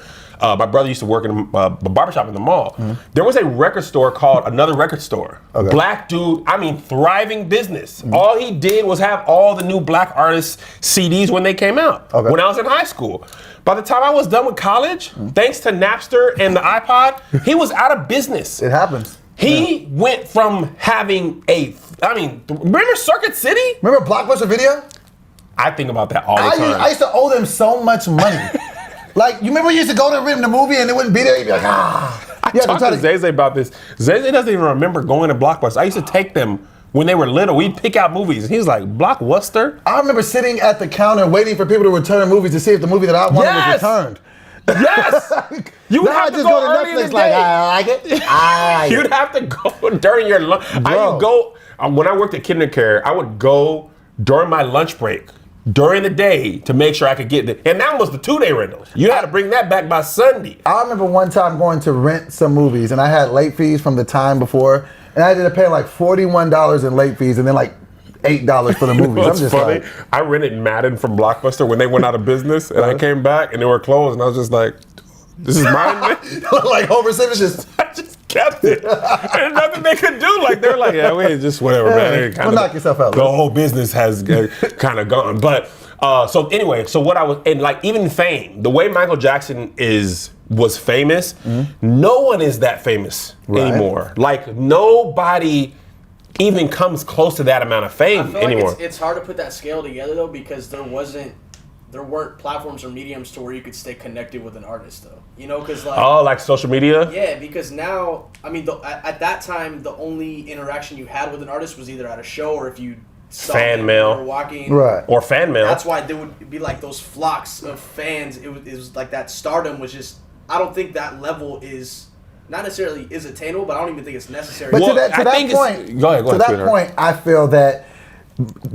used to work in a barbershop in the mall. There was a record store called Another Record Store. Okay. Black dude, thriving business. All he did was have all the new black artists CDs when they came out. Okay. When I was in high school. By the time I was done with college, thanks to Napster and the iPod, he was out of business. It happens. He went from having remember Circuit City? Remember Blockbuster Video? I think about that all the time. I used to owe them so much money. Like, you remember you used to go to rent the movie and it wouldn't be there? You'd be like, I talked to Zay about this. Zay doesn't even remember going to Blockbuster. I used to take them when they were little. We'd pick out movies. And he was like, Blockbuster? I remember sitting at the counter waiting for people to return movies to see if the movie that I wanted was returned. Yes! You would Now have I to just go to early in Netflix the like, day. I like it. I like You'd it. have to go during your lunch. I would go, when I worked at KinderCare, I would go during my lunch break, during the day, to make sure I could get and that was the 2-day rentals. You had to bring that back by Sunday. I remember one time going to rent some movies and I had late fees from the time before and I ended up paying like $41 in late fees and then like $8 for the movies. What's I'm just funny, like, I rented Madden from Blockbuster when they went out of business, and I came back and they were closed, and I was just like, "This is mine." like Homer Simpson just. I just kept it. There's nothing they could do. Like they're like, "Yeah, wait, just whatever, man." Well, knock yourself out. The whole business has kind of gone, but. So anyway, so what I was, and like even fame, the way Michael Jackson was famous, no one is that famous anymore. Like nobody even comes close to that amount of fame I feel anymore. like it's hard to put that scale together though because there weren't platforms or mediums to where you could stay connected with an artist though. You know, because like like social media. yeah, because now at that time the only interaction you had with an artist was either at a show or if you saw Fan them mail. or walking Or fan mail. That's why there would be like those flocks of fans. It was like that Stardom was just. I don't think that level is not necessarily is attainable, but I don't even think it's necessary. But Well, to I that think point, go ahead, to that sweetheart. point, I feel that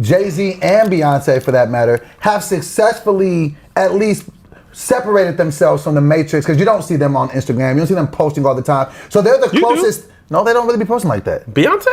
Jay-Z and Beyonce, for that matter, have successfully at least separated themselves from the Matrix because you don't see them on Instagram. You don't see them posting all the time. So they're the You do? closest. No, they don't really be posting like that. Beyonce?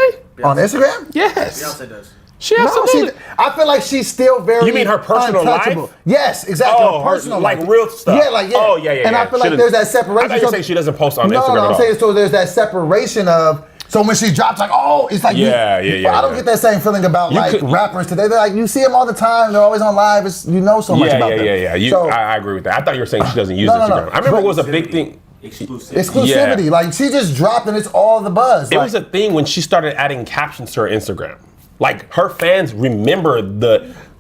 On Instagram? Yes. Beyonce does. She No, absolutely. I feel like she's still very You mean her personal untouchable. life? Yes, exactly. Oh, her personal like life. real stuff. Yeah, like, yeah. Oh, yeah. And I feel like She there's that doesn't- separation. I thought you were saying she doesn't post on No, Instagram no, at I'm all. saying so there's that separation of. So when she drops, like, oh, it's like, Yeah. I don't get that same feeling about You like could- rappers today. They're like, you see them all the time. They're always on live. It's, you know so much about them. Yeah. So, I agree with that. I thought you were saying she doesn't use No, no, Instagram. no. I remember it was a big thing. Exclusivity. exclusivity. Like she just dropped and it's all the buzz. It Like, was a thing when she started adding captions to her Instagram. Like her fans remember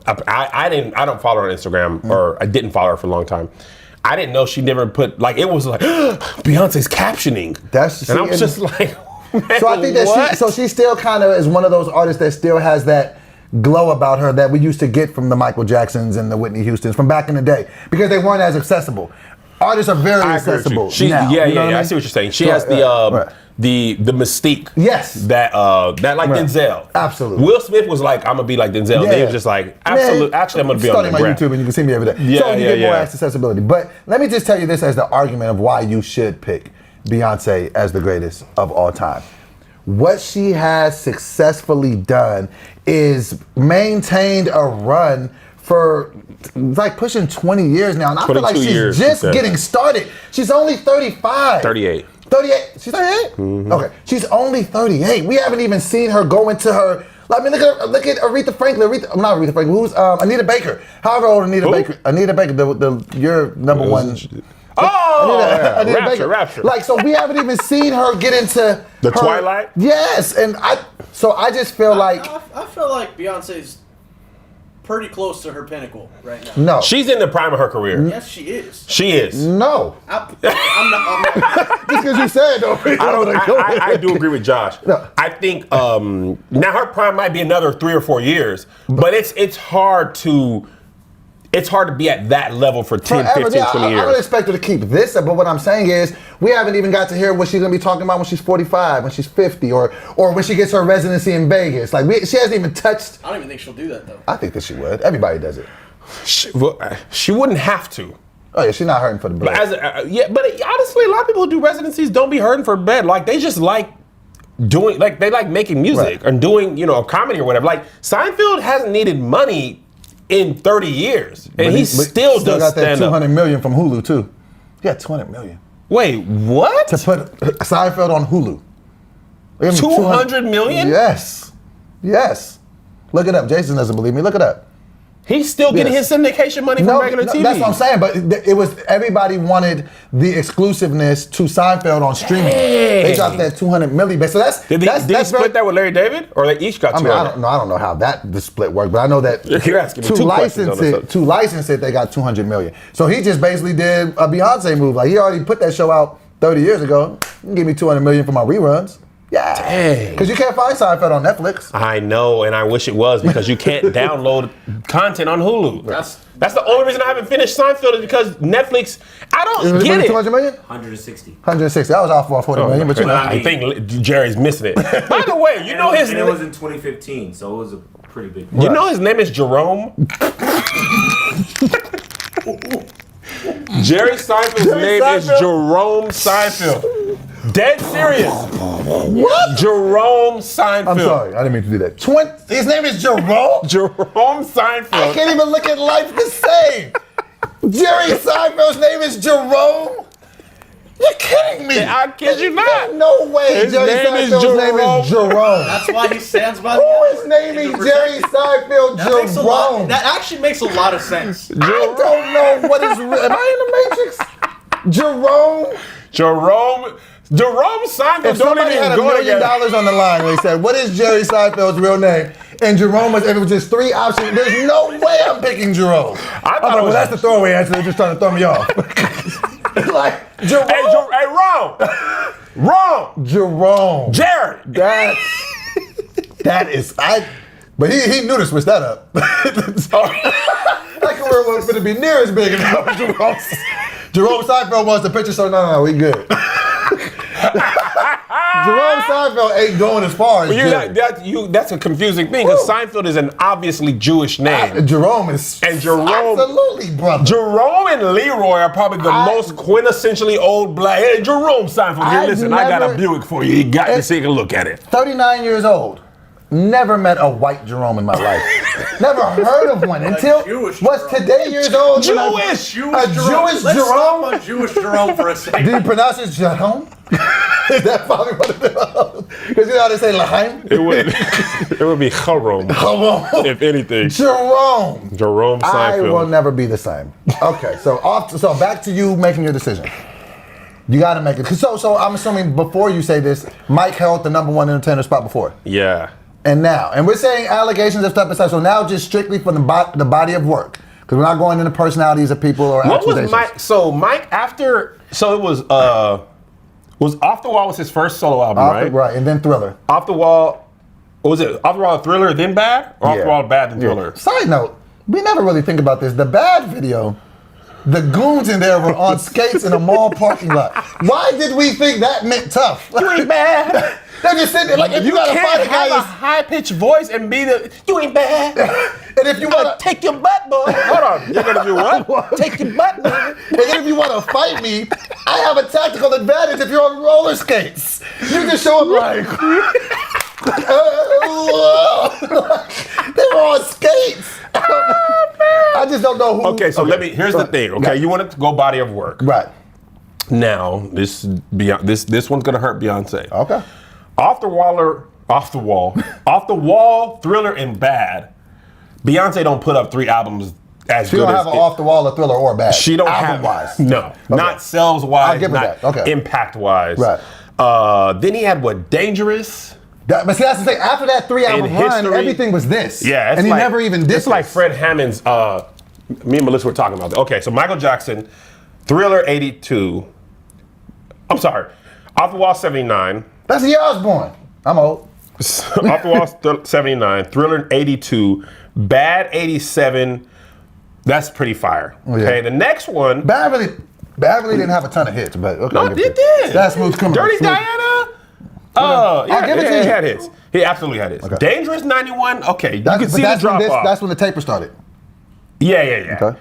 I don't follow her on Instagram, or I didn't follow her for a long time. I didn't know she never put, like, it was like, Beyonce's captioning. And I was just like, man, so I think that she still kind of is one of those artists that still has that glow about her that we used to get from the Michael Jacksons and the Whitney Houstons from back in the day, because they weren't as accessible. Artists are very accessible now. I see what you're saying. She has the mystique. Yes. That like Denzel. Absolutely. Will Smith was like, I'm gonna be like Denzel. Yeah. They were just like, absolutely. Actually, I'm gonna be on my YouTube and you can see me every day. So you get more accessibility. But let me just tell you this as the argument of why you should pick Beyonce as the greatest of all time. What she has successfully done is maintained a run for like pushing 20 years now. And I feel like she's just getting started. She's only 35. 38. 38? She's 38? Mm-hmm. Okay. She's only 38. We haven't even seen her go into her. I mean, look at Aretha Franklin. Not Aretha Franklin. Who's Anita Baker? However old Anita Baker. Anita Baker, your number one. Anita Baker. Rapture. Like, so we haven't even seen her get into the Twilight? Yes. And I just feel like. I feel like Beyonce's pretty close to her pinnacle right now. No. She's in the prime of her career. Yes, she is. She is. No. I'm not. Just because you said it, I do agree with Josh. No. I think now her prime might be another 3 or 4 years, but it's hard to be at that level for 10, 15, 20 years. I don't expect her to keep this up, but what I'm saying is we haven't even got to hear what she's going to be talking about when she's 45, when she's 50, or when she gets her residency in Vegas. Like, she hasn't even touched. I don't even think she'll do that, though. I think that she would. Everybody does it. She wouldn't have to. Oh, yeah, she's not hurting for the bread. But honestly, a lot of people who do residencies don't be hurting for bread. Like, they just like doing, like, they like making music or doing, a comedy or whatever. Like, Seinfeld hasn't needed money in 30 years, and he still does got that stand-up. $200 million from Hulu too. He got $200 million. Wait, what? To put Seinfeld on Hulu. $200 million? Yes. Look it up. Jason doesn't believe me. Look it up. He's still getting his syndication money from regular TV. That's what I'm saying. But it was everybody wanted the exclusiveness to Seinfeld on streaming. They dropped that $200 million. So did he split that with Larry David, or they each got? I mean, I don't know how the split worked, but I know that You're asking me to license it, they got $200 million. So he just basically did a Beyonce move. Like, he already put that show out 30 years ago. You can give me $200 million for my reruns. Yeah. Dang. Because you can't find Seinfeld on Netflix. I know, and I wish it was, because you can't download content on Hulu. That's the only reason I haven't finished Seinfeld, is because Netflix. I don't get it. $200 million? 160. 160. That was off for $40 million, but I think Jerry's missing it. By the way, it was in 2015, so it was a pretty big. You know his name is Jerome. Jerry Seinfeld's name is Jerome Seinfeld. Dead serious. What? Jerome Seinfeld. I'm sorry, I didn't mean to do that. His name is Jerome? Jerome Seinfeld. I can't even look at life the same. Jerry Seinfeld's name is Jerome? You're kidding me. I kid you not. No way. His Jerry name is Seinfeld's name is Jerome. That's why he stands by the Who is naming Jerry Seinfeld Jerome? That actually makes a lot of sense. I don't know what is. Am I in the Matrix? Jerome Seinfeld. If somebody had $1 million on the line, they said, "What is Jerry Seinfeld's real name?" And Jerome was, if it was just 3 options, there's no way I'm picking Jerome. I thought well, that's the throwaway answer. They're just trying to throw me off. Like Jerome. Hey, Rome. Jerome. Jerry. That is But he knew to switch that up. That career wasn't going to be near as big as Jerome Seinfeld wants the picture, so no, we good. Jerome Seinfeld ain't going as far as Jerry. That's a confusing thing, because Seinfeld is an obviously Jewish name. Jerome is absolutely brother. Jerome and Leroy are probably the most quintessentially old black. Hey, Jerome Seinfeld, here, listen, I got a Buick for you. You got to take a look at it. 39 years old. Never met a white Jerome in my life. Never heard of one until was today years old. Jewish Jerome. Let's stop on Jewish Jerome for a second. Do you pronounce it Jerome? Is that probably what it is? Because you know how they say Lahaim? It would be Jerome. If anything. Jerome Seinfeld. I will never be the same. Okay, so back to you making your decision. You got to make it. So I'm assuming before you say this, Mike held the #1 entertainer spot before. Yeah. And now, and we're saying allegations of stuff aside, so now just strictly for the body of work. Because we're not going into personalities of people or What accusations. was Mike? So Mike after, so it was Off the Wall was his first solo album, right? Right, and then Thriller. Off the Wall, what was it? Off the Wall, Thriller, then Bad? Or Off the Wall, Bad, then Thriller? Side note, we never really think about this. The Bad video, the goons in there were on skates in a mall parking lot. Why did we think that meant tough? You ain't bad. They're just sitting there like, if you gotta fight a guy, have a high-pitched voice and be the, you ain't bad. and if you wanna Take your butt, boy. Hold on. You're gonna do what? Take your butt, boy. and then if you wanna fight me, I have a tactical advantage if you're on roller skates. You just show up like, they were on skates. I just don't know who. Okay, so here's the thing, okay? You want it to go body of work. Right. Now, this one's gonna hurt Beyonce. Okay. Off the Wall, Thriller, and Bad. Beyonce don't put up 3 albums as She good don't as have an Off the Wall, a Thriller, or Bad. She don't album-wise. No, not sales wise. I'll give her not that. Okay. Impact wise. Right. Then he had what? Dangerous. But see, that's the thing. After that 3-album run, History. everything was this. Yeah, it's and he like, never even did. It's like Fred Hammond's. Me and Melissa were talking about that. Okay, so Michael Jackson, Thriller 82. I'm sorry, Off the Wall 79. That's the year I was born. I'm old. Off the Wall 79, Thriller 82, Bad 87. That's pretty fire. Oh, yeah. Okay, the next one. Bad really didn't have a ton of hits, but okay. No, I'll give it it. did. That's Smooth Criminal. Dirty Smooth. Diana. Oh, yeah, I'll give it to he you. had hits. He absolutely had hits. Okay. Dangerous 91. Okay, you That's, can but see the that's drop off. That's when the taper started. Yeah. Okay.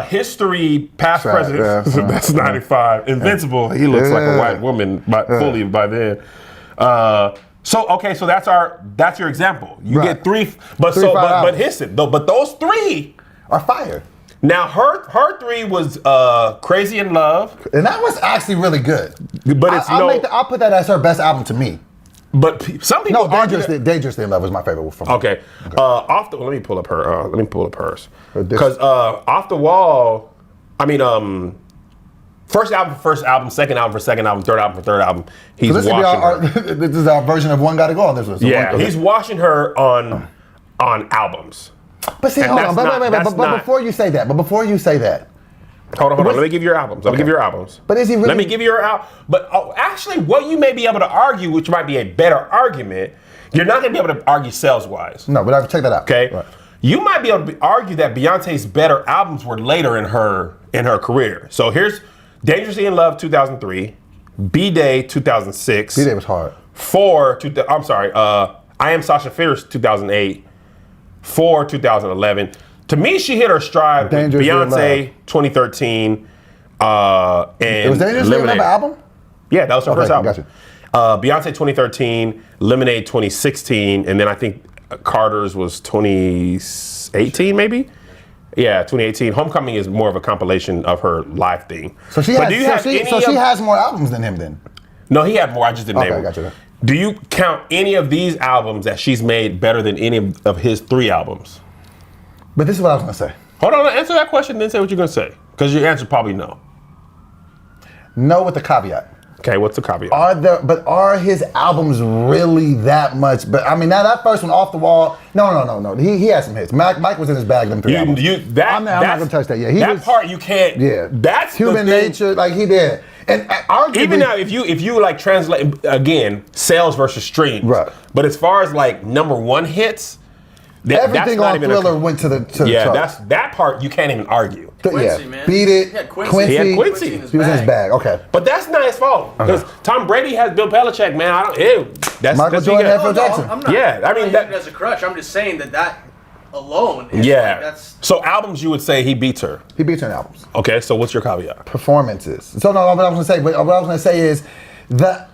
History, Past Right, Presidents. yeah. That's 95. Invincible. He looks like a Yeah. white woman, fully by then. So that's your example. You Right. get 3, but those 3 Are fire. Now her 3 was Crazy in Love, And that was actually really good. but it's I'll put that as her best album to me. But some people No, argue that- Dangerously in Love was my favorite from her. Okay. Let me pull up her. Let me pull up hers. This- Because Off the Wall, first album for first album, second album for second album, third album for third album. He's So this washing her. this is our version of One Gotta Go on this one. So He's washing her on albums. But see, and hold on. that's But not- before you say that, Hold on. Let me give you your albums. Let me give you your albums. But is he really? Let me give you your album. But actually, what you may be able to argue, which might be a better argument, you're not going to be able to argue sales-wise. No, but I'll check that out. Okay. Right. You might be able to argue that Beyonce's better albums were later in her career. So here's Dangerously in Love 2003, B-Day 2006. B-Day was hard. I Am Sasha Fierce 2008, 2011. To me, she hit her stride with Dangerously in Beyonce 2013. And It was Dangerously in Love Lemonade. album? Yeah, that was her first album. Gotcha. Beyonce 2013, Lemonade 2016, and then I think Carter's was 2018 maybe? Yeah, 2018. Homecoming is more of a compilation of her live thing. So she has more albums than him then? No, he had more. I just didn't name them. Gotcha. Do you count any of these albums that she's made better than any of his 3 albums? But this is what I was going to say. Hold on, answer that question, then say what you're going to say. Because your answer probably no. No with the caveat. Okay, what's the caveat? Are his albums really that much? But I mean, now that first one, Off the Wall. No. He had some hits. Mike was in his bag. Them 3 albums. I'm not gonna touch that. Yeah, part you can't. Yeah, that's Human the thing. Nature. Like he did. And arguably, Even now, if you like translate again, sales versus streams. Right. But as far as like number 1 hits, everything on Thriller went to the charts. that part you can't even argue. Quincy, man. Beat It. He had Quincy. Quincy. He had Quincy. in his He was in his bag. bag. Okay. But that's not his fault because Tom Brady has Bill Belichick, man. That's Michael because Jordan he had got, Phil Jackson. I'm not. Yeah, I mean, I'm not using that- it as a crutch. I'm just saying that alone. Is yeah. Like, that's So albums, you would say he beats her. He beats her in albums. Okay, so what's your caveat? Performances. So no, what I was gonna say is that.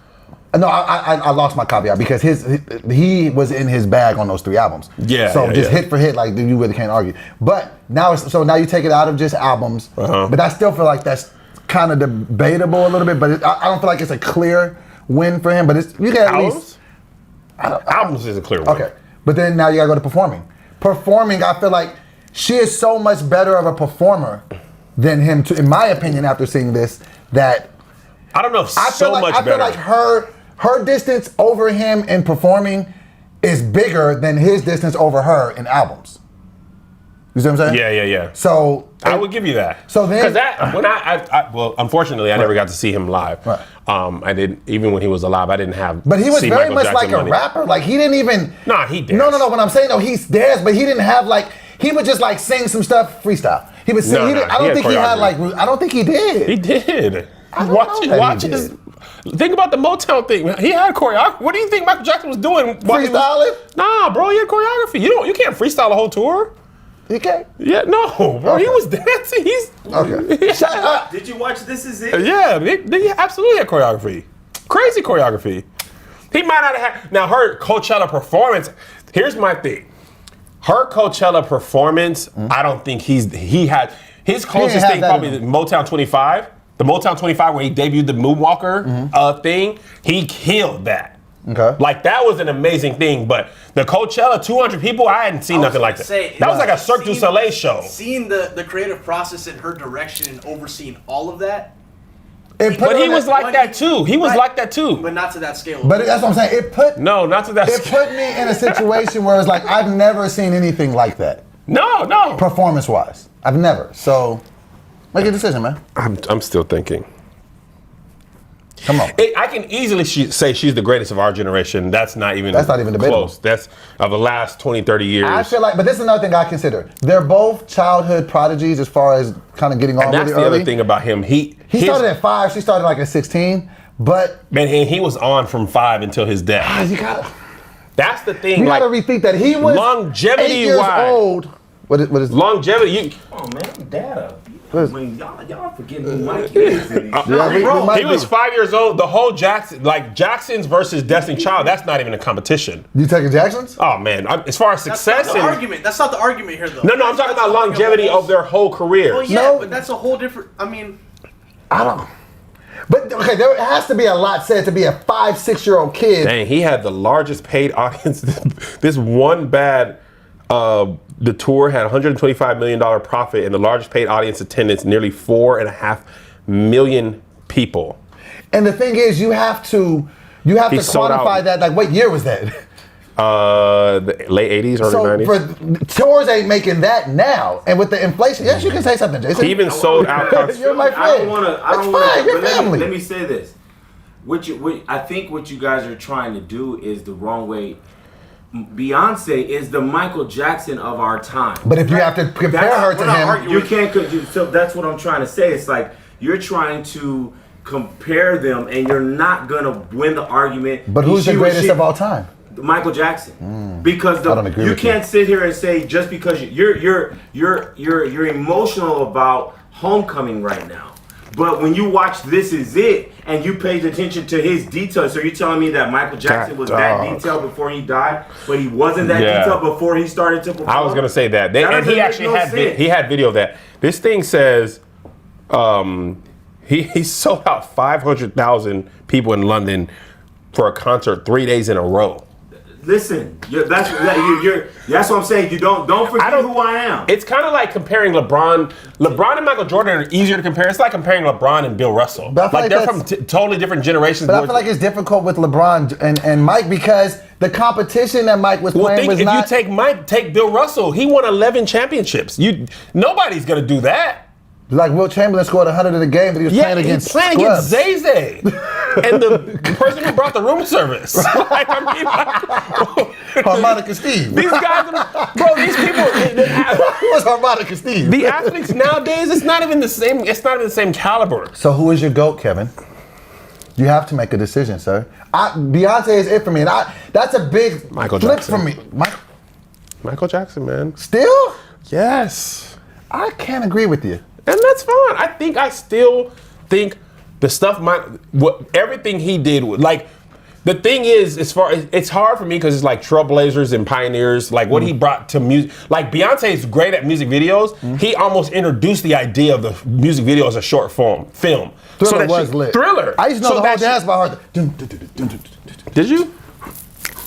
No, I lost my caveat because he was in his bag on those 3 albums. Yeah. So yeah, just yeah. hit for hit, like you really can't argue. But now now you take it out of just albums. But I still feel like that's kind of debatable a little bit. But I don't feel like it's a clear win for him. But you can at least. Albums is a clear one. Okay, but then now you gotta go to performing. Performing, I feel like she is so much better of a performer than him. In my opinion, after seeing this, that I don't know if I feel like much better. her distance over him in performing is bigger than his distance over her in albums. You see what I'm saying? Yeah. So I would give you that. So then, because that when well, unfortunately, I never got to see him live. Right. I didn't even when he was alive. I didn't have. But he was see very Michael much Jackson like a money. rapper. Like he didn't even. Nah, he danced. No. When I'm saying though, he's danced, but he didn't have like. He would just like sing some stuff freestyle. He would sing. No, he no, didn't, I he don't had think he had like. choreography. I don't think he did. He did. I don't know that Watch he his. did. Think about the Motown thing. He had choreography. What do you think Michael Jackson was doing? while he was- Freestyling? Nah, bro, he had choreography. You can't freestyle a whole tour. He can't. Yeah, no, bro. Okay. He was dancing. He's Okay. Shut up. Did you watch This Is It? Yeah, they absolutely had choreography. Crazy choreography. He might not have had. Now, her Coachella performance, here's my thing. Her Coachella performance, I don't think he had. His closest have thing that probably in the Motown 25. The Motown 25 where he debuted the Moonwalker thing, he killed that. Okay. Like, that was an amazing thing, but the Coachella, 200 people, I hadn't seen nothing like that. That was like a Cirque du Soleil show. Seeing the creative process in her direction and overseeing all of that. But he was like that too. He was Right. like that too. But not to that scale. But that's what I'm saying. It put No, not to that it scale. put me in a situation where it's like I've never seen anything like that, No. performance wise. I've never. So make a decision, man. I'm still thinking. Come on. I can easily say she's the greatest of our generation. That's not even debatable. close. That's of the last 20, 30 years. I feel like, but this is another thing I consider. They're both childhood prodigies as far as kind of getting on and that's really the early. other thing about him. He started at 5. She started like at 16. But Man, and he was on from 5 until his death. you gotta That's the thing. gotta rethink that. He was longevity 8 years wise. old. What is Longevity. Oh man, data. What is- When y'all forgetting who Mike is. Yeah, we He was 5 years old. The whole Jackson's versus Destiny Child, that's not even a competition. You taking Jackson's? Oh man, as far as that's success not the and argument. That's not the argument here, though. No, I'm talking about longevity of their whole career. Well, yeah, No. but that's a whole different. I mean, I don't. But okay, there has to be a lot said to be a 5, 6-year-old kid. Dang, he had the largest paid audience. This one bad, the tour had $125 million profit and the largest paid audience attendance, nearly 4.5 million people. And the thing is, you have to sold out. quantify that. Like, what year was that? The late 80s, early So 90s. for tours ain't making that now, and with the inflation, yes, you can say something, Jason. He even sold out concerts. You're my I friend. don't want to. That's fine. You're But family. let me say this. I think what you guys are trying to do is the wrong way. Beyonce is the Michael Jackson of our time. But if you have to compare her to we're not him, arguing. You can't. So that's what I'm trying to say. It's like you're trying to compare them, and you're not gonna win the argument. but who's the greatest of all time? Michael Jackson, because I don't agree you with can't sit here and say just because you're emotional about Homecoming right now, but when you watch This Is It and you paid attention to his details, so you're telling me that Michael Jackson was that detailed before he died, but he wasn't that Yeah. detailed before he started to perform? I was gonna say that, That and he doesn't actually make no had sense. he had video of that. This thing says, he sold out 500,000 people in London for a concert 3 days in a row. Listen, that's what I'm saying. You don't forget who I am. It's kind of like comparing LeBron. LeBron and Michael Jordan are easier to compare. It's like comparing LeBron and Bill Russell. But I feel Like like they're from totally different generations. but I feel like it's difficult with LeBron and Mike because the competition that Mike was Well, playing think was if not. you take Bill Russell, he won 11 championships. Nobody's gonna do that. like Will Chamberlain scored 100 in the game, but he was playing against he's playing scrubs. against Zay and the person who brought the room service. Like, I mean, like, Harmonica Steve. these guys, bro, these people. Who was Harmonica Steve? The athletes nowadays, it's not even the same. It's not even the same caliber. So who is your GOAT, Kevin? You have to make a decision, sir. Beyonce is it for me, and that's a big Michael flip Jackson. for me. Michael Jackson, man. Still? Yes. I can't agree with you. And that's fine. I still think the stuff everything he did, like, the thing is, as far as it's hard for me because it's like trailblazers and pioneers, like what he brought to music. Like Beyonce is great at music videos. He almost introduced the idea of the music video as a short film. Thriller was lit. Thriller. I used to know So the whole that dance by heart. Did you?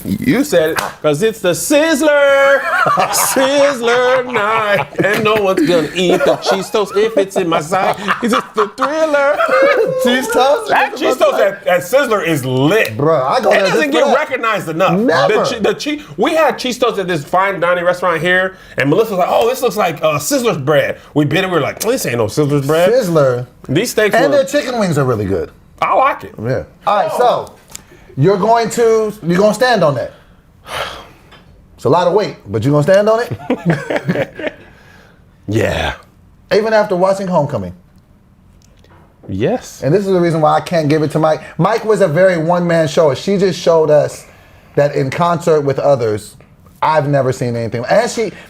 You said it, because it's the Sizzler, Sizzler night, and no one's gonna eat the cheese toast if it's in my sight. It's just the Thriller. Cheese toast? That cheese toast at Sizzler is lit. Bro, I go It there doesn't just get for that. recognized enough. Never. We had cheese toast at this fine dining restaurant here, and Melissa was like, "Oh, this looks like Sizzler's bread." We bit it. We were like, "This ain't no Sizzler's bread." Sizzler. These steaks And were, their chicken wings are really good. I like it. Yeah. All right, so you're going to stand on that. It's a lot of weight, but you're going to stand on it? Yeah. Even after watching Homecoming. Yes. And this is the reason why I can't give it to Mike. Mike was a very one-man show. She just showed us that in concert with others, I've never seen anything. And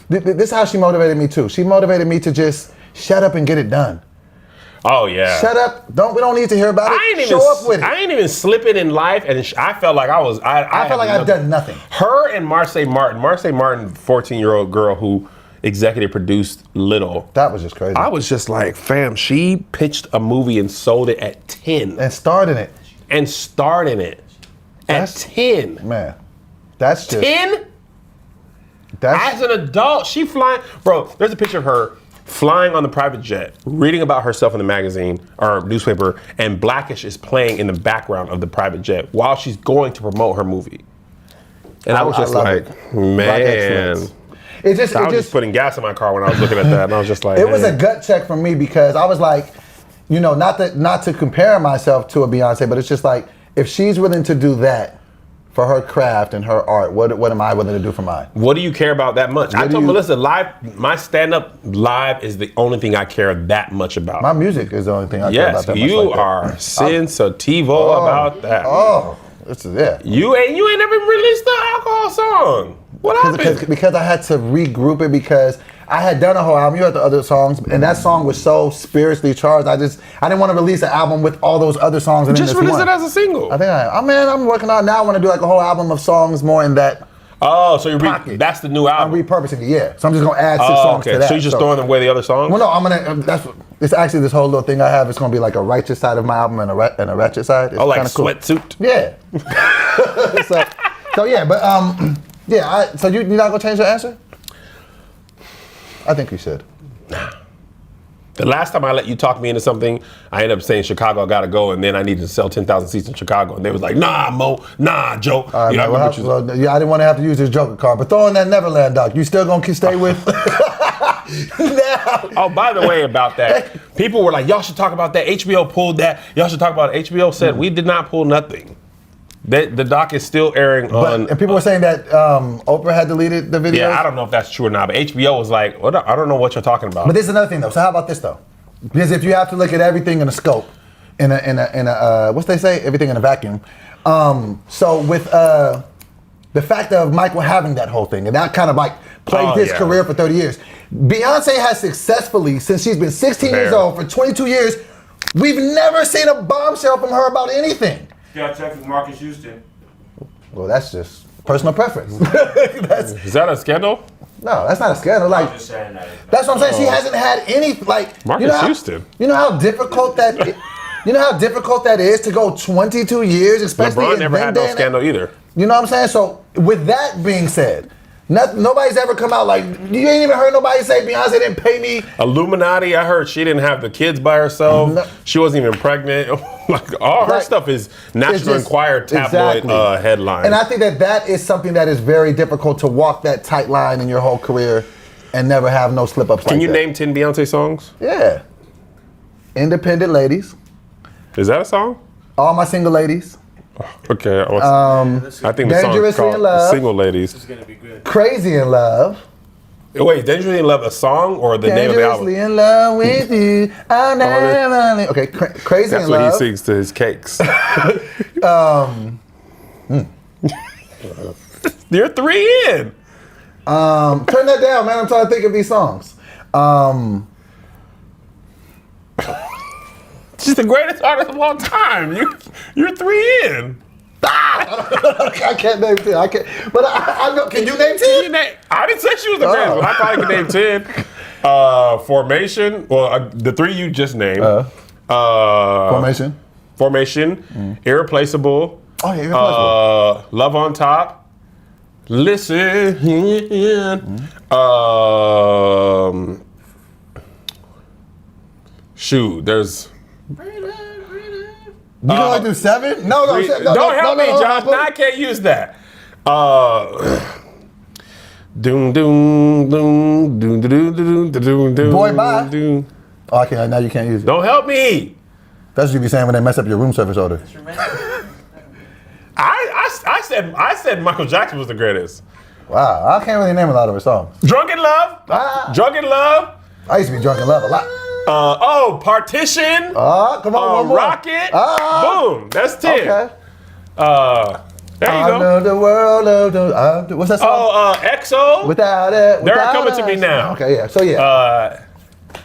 this is how she motivated me too. She motivated me to just shut up and get it done. Oh yeah. Shut up. We don't need to hear about it. Show up with it. I ain't even slipping in life, and I felt like I felt like I've done nothing. Her and Marseille Martin, 14-year-old girl who executive produced Little. That was just crazy. I was just like, fam, she pitched a movie and sold it at 10. And starred in it. And starred in it at 10. Man, that's just 10? That's As an adult, she flying. Bro, there's a picture of her flying on the private jet, reading about herself in the magazine or newspaper, and Blackish is playing in the background of the private jet while she's going to promote her movie. And I was just love like, it. man. It just I was just putting gas in my car when I was looking at that, and I was just like, it was a man. gut check for me because I was like, you know, not to compare myself to a Beyonce, but it's just like if she's willing to do that for her craft and her art, what am I willing to do for mine? What do you care about that much? I told Melissa, my stand-up live is the only thing I care that much about. My music is the only thing I care about Yes, that much. you like that. are sensitivo about that. Oh, this is it. You ain't never released the alcohol song. What happened? Because I had to regroup it because I had done a whole album. You heard the other songs, and that song was so spiritually charged. I didn't want to release an album with all those other songs. And Just release it as a single. I think I'm working on it now. I want to do like a whole album of songs more in that. Oh, so that's the new I'm album. repurposing it, yeah. So I'm just gonna add 6 songs to that. So you're just throwing away the other songs? Well, no, I'm gonna. It's actually this whole little thing I have. It's gonna be like a righteous side of my album and a ratchet side. It's like kinda cool. sweatsuit. Yeah. so yeah, but yeah. So you're not gonna change your answer? I think you should. The last time I let you talk me into something, I ended up saying Chicago, I gotta go, and then I needed to sell 10,000 seats in Chicago, and they was like, nah, Mo, nah, Joe. All right, You know, man, I didn't want to have to use this Joker card, but throw in that Neverland doc. You still gonna stay with? Oh, by the way, about that, people were like, y'all should talk about that. HBO pulled that. Y'all should talk about it. HBO said we did not pull nothing. The doc is still airing on. And people were saying that Oprah had deleted the video. Yeah, I don't know if that's true or not, but HBO was like, I don't know what you're talking about. But there's another thing though. So how about this though? Because if you have to look at everything in a scope, in a what's they say, everything in a vacuum. So with the fact of Michael having that whole thing, and that kind of like plagued his career for 30 years. Beyonce has successfully, since she's been 16 years old, for 22 years, we've never seen a bombshell from her about anything. Yeah, check with Marcus Houston. Well, that's just personal preference. Is that a scandal? No, that's not a scandal. Like, I'm just saying that. that's what I'm saying. She hasn't had any like. Marcus Houston. You know how difficult that. You know how difficult that is to go 22 years, especially. LeBron in never had no scandal either. You know what I'm saying? So with that being said, nobody's ever come out like, you ain't even heard nobody say Beyonce didn't pay me. Illuminati, I heard she didn't have the kids by herself. No. She wasn't even pregnant. Like all her stuff is National Enquirer tabloid headline. And I think that is something that is very difficult to walk that tight line in your whole career and never have no slip ups. Can you name 10 Beyonce songs? Yeah. Independent Ladies. Is that a song? All My Single Ladies. Okay. I think the song is Dangerously in called Love. Single Ladies. This is gonna be good. Crazy in Love. Wait, Dangerously in Love, a song or the name of the album? Dangerously in love with you. I'll never leave. Okay, Crazy That's in what Love. he sings to his cakes. You're 3 in. Turn that down, man. I'm trying to think of these songs. She's the greatest artist of all time. You're 3 in. I can't name 10. I can't. But I know. Can you name 10? I didn't say she was the greatest, but I probably could name 10. Formation. Well, the 3 you just named. Formation. Irreplaceable. Oh yeah, Irreplaceable. Love on Top. Listen. Shoot, there's. You can only do 7? No, Don't help me, Josh. No, I can't use that. Doom, doom, doom, doom, doom, doom, doom, doom. Boy, bye. Doom. Oh, I can't. Now you can't use it. Don't help me. That's what you be saying when they mess up your room service order. I said Michael Jackson was the greatest. Wow, I can't really name a lot of her songs. Drunk in Love. Drunk in Love. I used to be drunk in love a lot. Partition. Come on, one more. Rocket. Boom. That's 10. Okay. There you I go. know the world of what's that song? EXO. Without it. They're without coming to us. me now. Okay, yeah. So yeah.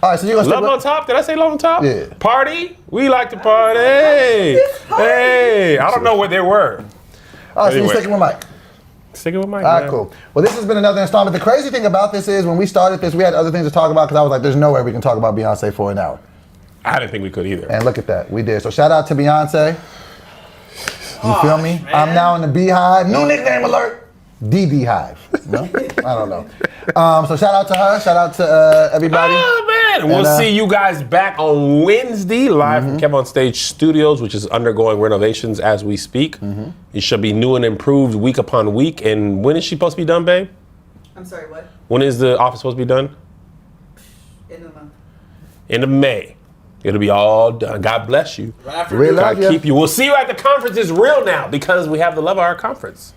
All right, so you're gonna stick Love with on Top. Did I say Love on Top? Yeah. Party. We like to party. Hey. I don't know what they were. All right, so Anyway. you're sticking with Mike. Sticking with Mike. All right, man. cool. Well, this has been another installment. The crazy thing about this is when we started this, we had other things to talk about because I was like, there's no way we can talk about Beyonce for an hour. I didn't think we could either. And look at that, we did. So shout out to Beyonce. You feel me? Man. I'm now in the Beehive. New nickname alert. The Beehive. No? I don't know. So shout out to her. Shout out to everybody. Oh, man. We'll see you guys back on Wednesday live from Kev on Stage Studios, which is undergoing renovations as we speak. It should be new and improved week upon week. And when is she supposed to be done, babe? I'm sorry, what? When is the office supposed to be done? End of the month. End of May. It'll be all done. God bless you. Right after We New love God ya. keep you. We'll see you at the conference. It's real now because we have the Love Hour conference.